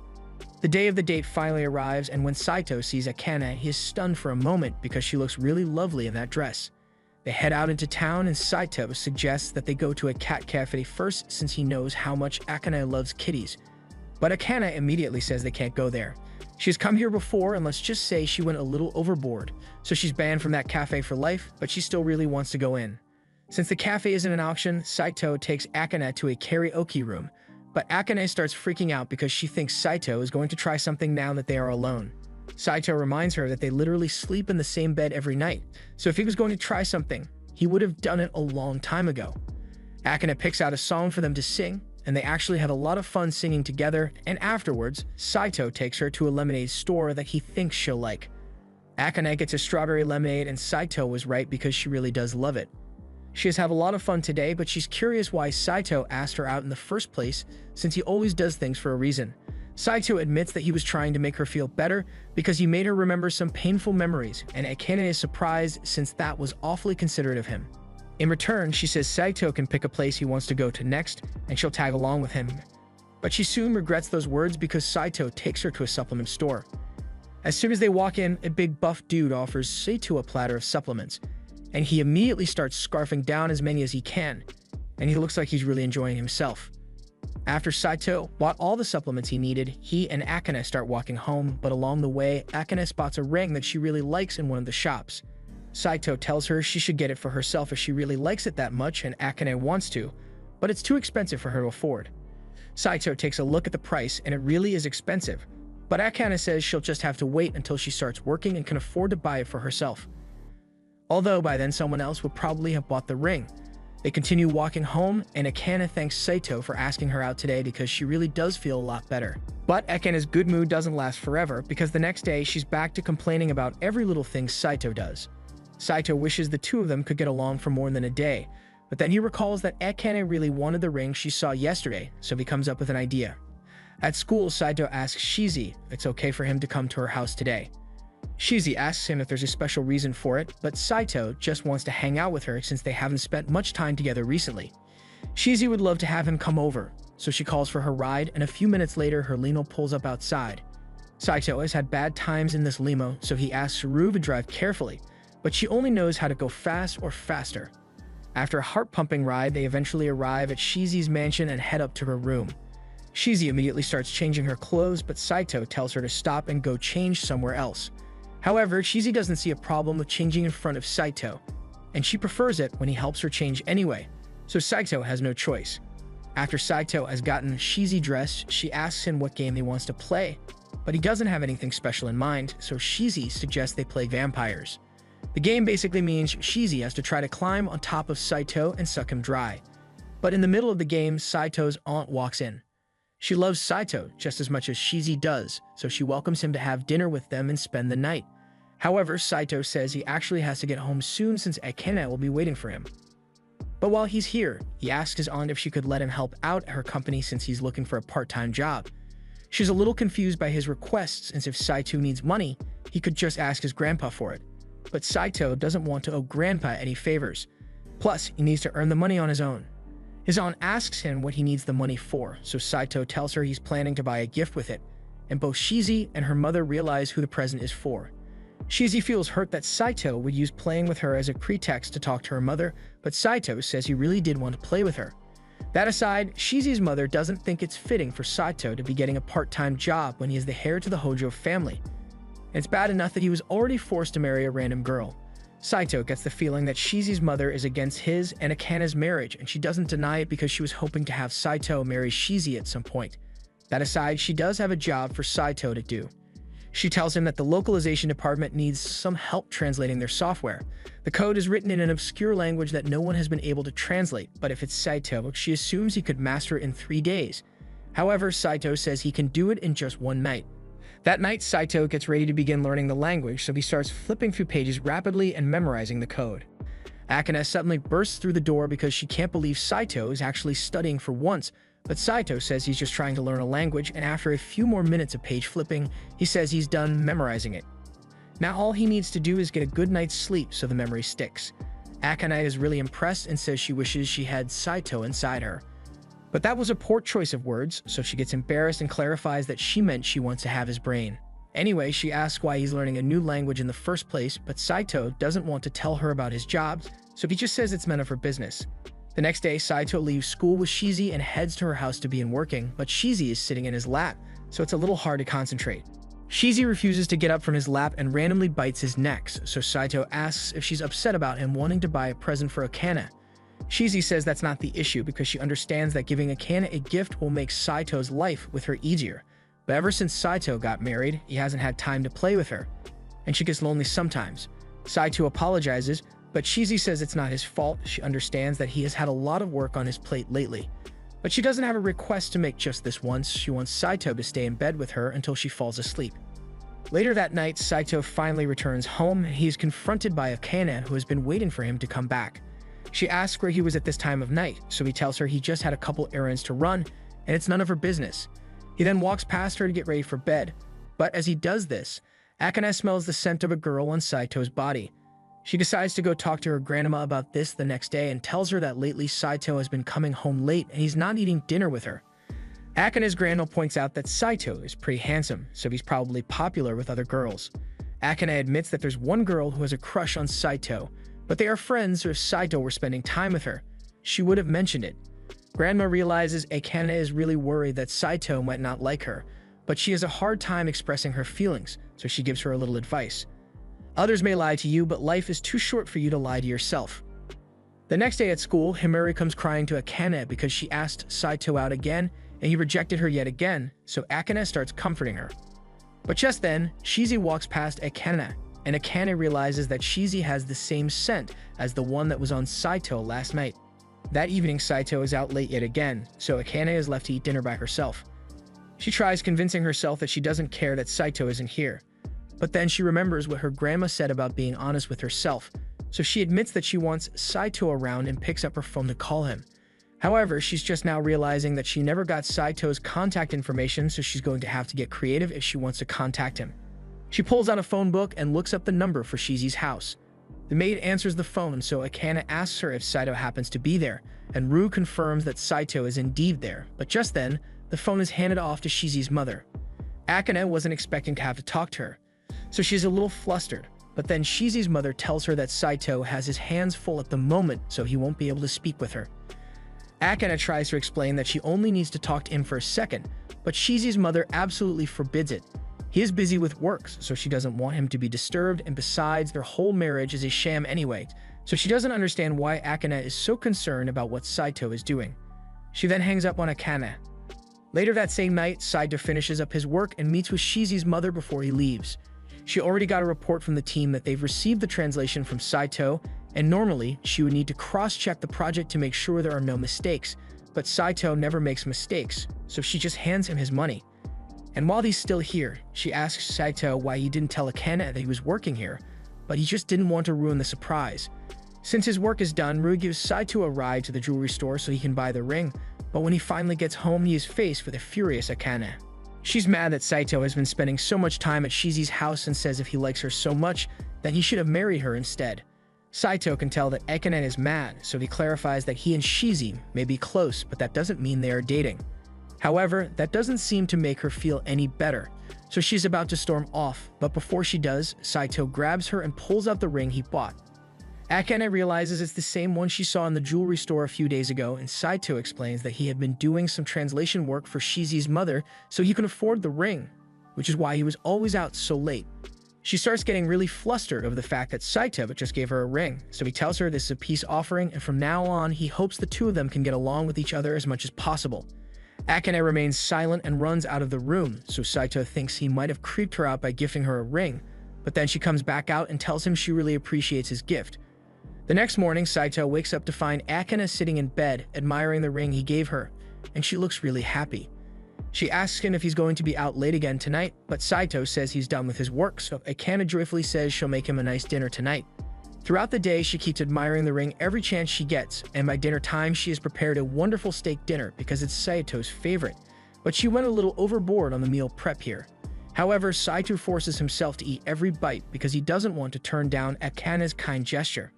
The day of the date finally arrives, and when Saito sees Akane, he is stunned for a moment because she looks really lovely in that dress. They head out into town, and Saito suggests that they go to a cat cafe first since he knows how much Akane loves kitties. But Akane immediately says they can't go there. She's come here before, and let's just say she went a little overboard, so she's banned from that cafe for life, but she still really wants to go in. Since the cafe isn't an auction, Saito takes Akane to a karaoke room, but Akane starts freaking out because she thinks Saito is going to try something now that they are alone. Saito reminds her that they literally sleep in the same bed every night, so if he was going to try something, he would have done it a long time ago. Akane picks out a song for them to sing, and they actually have a lot of fun singing together, and afterwards, Saito takes her to a lemonade store that he thinks she'll like. Akane gets a strawberry lemonade, and Saito was right because she really does love it. She has had a lot of fun today, but she's curious why Saito asked her out in the first place, since he always does things for a reason. Saito admits that he was trying to make her feel better because he made her remember some painful memories, and Akane is surprised since that was awfully considerate of him. In return, she says Saito can pick a place he wants to go to next, and she'll tag along with him. But she soon regrets those words because Saito takes her to a supplement store. As soon as they walk in, a big buff dude offers Saito a platter of supplements, and he immediately starts scarfing down as many as he can, and he looks like he's really enjoying himself. After Saito bought all the supplements he needed, he and Akane start walking home, but along the way, Akane spots a ring that she really likes in one of the shops. Saito tells her she should get it for herself if she really likes it that much and Akane wants to, but it's too expensive for her to afford. Saito takes a look at the price and it really is expensive, but Akane says she'll just have to wait until she starts working and can afford to buy it for herself. Although by then someone else would probably have bought the ring. They continue walking home, and Akane thanks Saito for asking her out today because she really does feel a lot better. But Akane's good mood doesn't last forever because the next day she's back to complaining about every little thing Saito does. Saito wishes the two of them could get along for more than a day, but then he recalls that Akane really wanted the ring she saw yesterday, so he comes up with an idea. At school, Saito asks Shizi if it's okay for him to come to her house today. Shizi asks him if there's a special reason for it, but Saito just wants to hang out with her since they haven't spent much time together recently. Shizi would love to have him come over, so she calls for her ride, and a few minutes later her limo pulls up outside. Saito has had bad times in this limo, so he asks Saru to drive carefully, but she only knows how to go fast or faster. After a heart-pumping ride, they eventually arrive at Shizi's mansion and head up to her room. Shizi immediately starts changing her clothes, but Saito tells her to stop and go change somewhere else. However, Shizi doesn't see a problem with changing in front of Saito, and she prefers it when he helps her change anyway, so Saito has no choice. After Saito has gotten Shizi dressed, she asks him what game he wants to play, but he doesn't have anything special in mind, so Shizi suggests they play vampires. The game basically means Shizi has to try to climb on top of Saito and suck him dry. But in the middle of the game, Saito's aunt walks in. She loves Saito just as much as Shizi does, so she welcomes him to have dinner with them and spend the night. However, Saito says he actually has to get home soon since Akane will be waiting for him. But while he's here, he asks his aunt if she could let him help out at her company since he's looking for a part-time job. She's a little confused by his request since if Saito needs money, he could just ask his grandpa for it. But Saito doesn't want to owe grandpa any favors. Plus, he needs to earn the money on his own. His aunt asks him what he needs the money for, so Saito tells her he's planning to buy a gift with it, and both Shizi and her mother realize who the present is for. Shizi feels hurt that Saito would use playing with her as a pretext to talk to her mother, but Saito says he really did want to play with her. That aside, Shizi's mother doesn't think it's fitting for Saito to be getting a part-time job when he is the heir to the Hojo family. It's bad enough that he was already forced to marry a random girl. Saito gets the feeling that Shizi's mother is against his and Akane's marriage, and she doesn't deny it because she was hoping to have Saito marry Shizi at some point. That aside, she does have a job for Saito to do. She tells him that the localization department needs some help translating their software. The code is written in an obscure language that no one has been able to translate, but if it's Saito, she assumes he could master it in 3 days. However, Saito says he can do it in just one night. That night, Saito gets ready to begin learning the language, so he starts flipping through pages rapidly and memorizing the code. Akane suddenly bursts through the door because she can't believe Saito is actually studying for once, but Saito says he's just trying to learn a language, and after a few more minutes of page flipping, he says he's done memorizing it. Now all he needs to do is get a good night's sleep so the memory sticks. Akane is really impressed and says she wishes she had Saito inside her. But that was a poor choice of words, so she gets embarrassed and clarifies that she meant she wants to have his brain. Anyway, she asks why he's learning a new language in the first place, but Saito doesn't want to tell her about his job, so he just says it's none of her business. The next day, Saito leaves school with Shizi and heads to her house to begin working, but Shizi is sitting in his lap, so it's a little hard to concentrate. Shizi refuses to get up from his lap and randomly bites his neck, so Saito asks if she's upset about him wanting to buy a present for Akane. Shizi says that's not the issue because she understands that giving Akane a gift will make Saito's life with her easier. But ever since Saito got married, he hasn't had time to play with her, and she gets lonely sometimes. Saito apologizes, but Shizi says it's not his fault. She understands that he has had a lot of work on his plate lately. But she doesn't have a request to make just this once. She wants Saito to stay in bed with her until she falls asleep. Later that night, Saito finally returns home, and he is confronted by Akane, who has been waiting for him to come back. She asks where he was at this time of night, so he tells her he just had a couple errands to run, and it's none of her business. He then walks past her to get ready for bed, but as he does this, Akane smells the scent of a girl on Saito's body. She decides to go talk to her grandma about this the next day and tells her that lately Saito has been coming home late and he's not eating dinner with her. Akane's grandma points out that Saito is pretty handsome, so he's probably popular with other girls. Akane admits that there's one girl who has a crush on Saito, but they are friends, so if Saito were spending time with her, she would have mentioned it. Grandma realizes Akane is really worried that Saito might not like her, but she has a hard time expressing her feelings, so she gives her a little advice. Others may lie to you, but life is too short for you to lie to yourself. The next day at school, Himuri comes crying to Akane because she asked Saito out again, and he rejected her yet again, so Akane starts comforting her. But just then, Shizi walks past Akane, and Akane realizes that Shizi has the same scent as the one that was on Saito last night. That evening, Saito is out late yet again, so Akane is left to eat dinner by herself. She tries convincing herself that she doesn't care that Saito isn't here. But then she remembers what her grandma said about being honest with herself, so she admits that she wants Saito around and picks up her phone to call him. However, she's just now realizing that she never got Saito's contact information, so she's going to have to get creative if she wants to contact him. She pulls out a phone book and looks up the number for Shizi's house. The maid answers the phone, so Akane asks her if Saito happens to be there, and Rue confirms that Saito is indeed there, but just then, the phone is handed off to Shizi's mother. Akane wasn't expecting to have to talk to her, so she's a little flustered, but then Shizi's mother tells her that Saito has his hands full at the moment, so he won't be able to speak with her. Akane tries to explain that she only needs to talk to him for a second, but Shizi's mother absolutely forbids it. He is busy with work, so she doesn't want him to be disturbed, and besides, their whole marriage is a sham anyway, so she doesn't understand why Akane is so concerned about what Saito is doing. She then hangs up on Akane. Later that same night, Saito finishes up his work and meets with Shizi's mother before he leaves. She already got a report from the team that they've received the translation from Saito, and normally, she would need to cross-check the project to make sure there are no mistakes, but Saito never makes mistakes, so she just hands him his money. And while he's still here, she asks Saito why he didn't tell Akane that he was working here, but he just didn't want to ruin the surprise. Since his work is done, Rui gives Saito a ride to the jewelry store so he can buy the ring, but when he finally gets home, he is faced with a furious Akane. She's mad that Saito has been spending so much time at Shizi's house and says if he likes her so much, then he should have married her instead. Saito can tell that Akane is mad, so he clarifies that he and Shizi may be close, but that doesn't mean they are dating. However, that doesn't seem to make her feel any better, so she's about to storm off, but before she does, Saito grabs her and pulls out the ring he bought. Akane realizes it's the same one she saw in the jewelry store a few days ago, and Saito explains that he had been doing some translation work for Shizi's mother so he can afford the ring, which is why he was always out so late. She starts getting really flustered over the fact that Saito just gave her a ring, so he tells her this is a peace offering, and from now on, he hopes the two of them can get along with each other as much as possible. Akane remains silent and runs out of the room, so Saito thinks he might have creeped her out by gifting her a ring, but then she comes back out and tells him she really appreciates his gift. The next morning, Saito wakes up to find Akane sitting in bed, admiring the ring he gave her, and she looks really happy. She asks him if he's going to be out late again tonight, but Saito says he's done with his work, so Akane joyfully says she'll make him a nice dinner tonight. Throughout the day, she keeps admiring the ring every chance she gets, and by dinner time, she has prepared a wonderful steak dinner because it's Saito's favorite. But she went a little overboard on the meal prep here. However, Saito forces himself to eat every bite because he doesn't want to turn down Akane's kind gesture.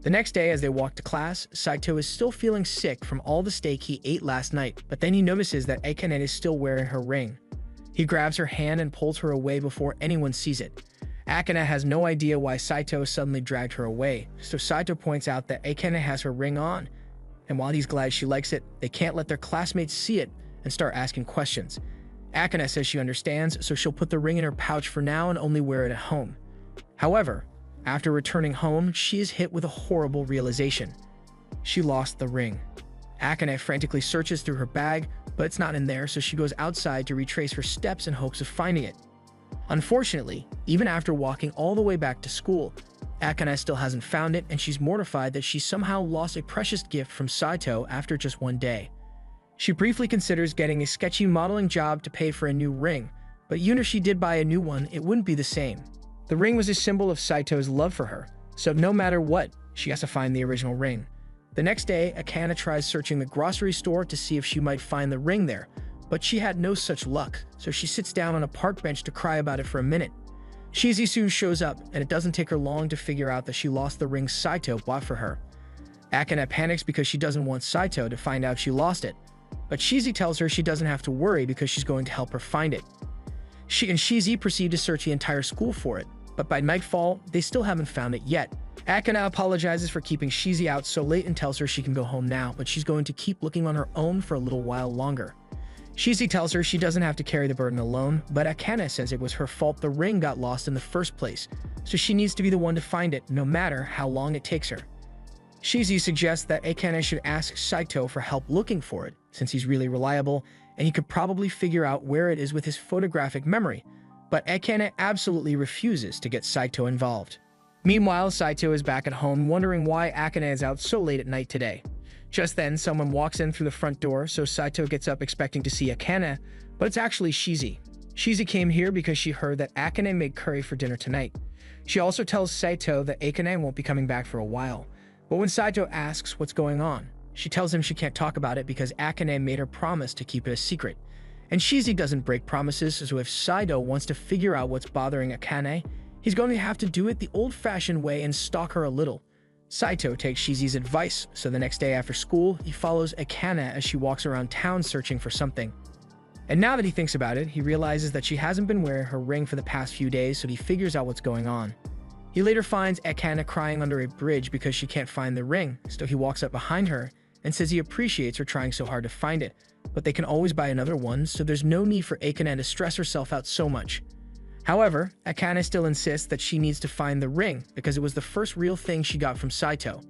The next day, as they walk to class, Saito is still feeling sick from all the steak he ate last night, but then he notices that Akane is still wearing her ring. He grabs her hand and pulls her away before anyone sees it. Akane has no idea why Saito suddenly dragged her away, so Saito points out that Akane has her ring on, and while he's glad she likes it, they can't let their classmates see it and start asking questions. Akane says she understands, so she'll put the ring in her pouch for now and only wear it at home. However, after returning home, she is hit with a horrible realization. She lost the ring. Akane frantically searches through her bag, but it's not in there, so she goes outside to retrace her steps in hopes of finding it. Unfortunately, even after walking all the way back to school, Akane still hasn't found it, and she's mortified that she somehow lost a precious gift from Saito after just one day. She briefly considers getting a sketchy modeling job to pay for a new ring, but even if she did buy a new one, it wouldn't be the same. The ring was a symbol of Saito's love for her, so no matter what, she has to find the original ring. The next day, Akane tries searching the grocery store to see if she might find the ring there, but she had no such luck, so she sits down on a park bench to cry about it for a minute. Shizi soon shows up, and it doesn't take her long to figure out that she lost the ring Saito bought for her. Akane panics because she doesn't want Saito to find out she lost it, but Shizi tells her she doesn't have to worry because she's going to help her find it. She and Shizi proceed to search the entire school for it, but by nightfall, they still haven't found it yet. Akane apologizes for keeping Shizi out so late and tells her she can go home now, but she's going to keep looking on her own for a little while longer. Shizi tells her she doesn't have to carry the burden alone, but Akane says it was her fault the ring got lost in the first place, so she needs to be the one to find it no matter how long it takes her. Shizi suggests that Akane should ask Saito for help looking for it, since he's really reliable, and he could probably figure out where it is with his photographic memory, but Akane absolutely refuses to get Saito involved. Meanwhile, Saito is back at home wondering why Akane is out so late at night today. Just then, someone walks in through the front door, so Saito gets up expecting to see Akane, but it's actually Shizi. Shizi came here because she heard that Akane made curry for dinner tonight. She also tells Saito that Akane won't be coming back for a while, but when Saito asks what's going on, she tells him she can't talk about it because Akane made her promise to keep it a secret. And Shizi doesn't break promises, so if Saito wants to figure out what's bothering Akane, he's going to have to do it the old-fashioned way and stalk her a little. Saito takes Shizi's advice, so the next day after school, he follows Akane as she walks around town searching for something. And now that he thinks about it, he realizes that she hasn't been wearing her ring for the past few days, so he figures out what's going on. He later finds Akane crying under a bridge because she can't find the ring, so he walks up behind her and says he appreciates her trying so hard to find it, but they can always buy another one, so there's no need for Akane to stress herself out so much. However, Akane still insists that she needs to find the ring because it was the first real thing she got from Saito.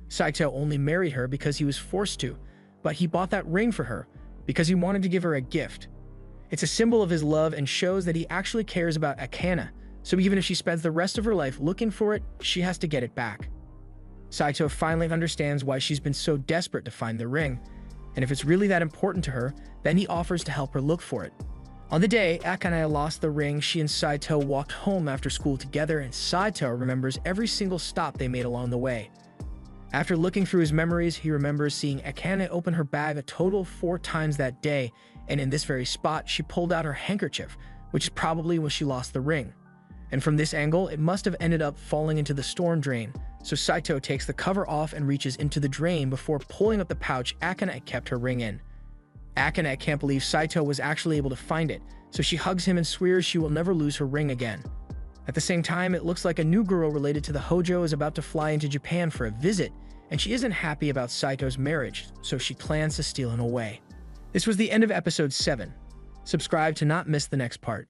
Saito only married her because he was forced to, but he bought that ring for her because he wanted to give her a gift. It's a symbol of his love and shows that he actually cares about Akane, so even if she spends the rest of her life looking for it, she has to get it back. Saito finally understands why she's been so desperate to find the ring, and if it's really that important to her, then he offers to help her look for it. On the day Akane lost the ring, she and Saito walked home after school together, and Saito remembers every single stop they made along the way. After looking through his memories, he remembers seeing Akane open her bag a total of 4 times that day, and in this very spot, she pulled out her handkerchief, which is probably when she lost the ring. And from this angle, it must have ended up falling into the storm drain, so Saito takes the cover off and reaches into the drain before pulling up the pouch Akane kept her ring in. Akane can't believe Saito was actually able to find it, so she hugs him and swears she will never lose her ring again. At the same time, it looks like a new girl related to the Hojo is about to fly into Japan for a visit, and she isn't happy about Saito's marriage, so she plans to steal him away. This was the end of episode 7. Subscribe to not miss the next part.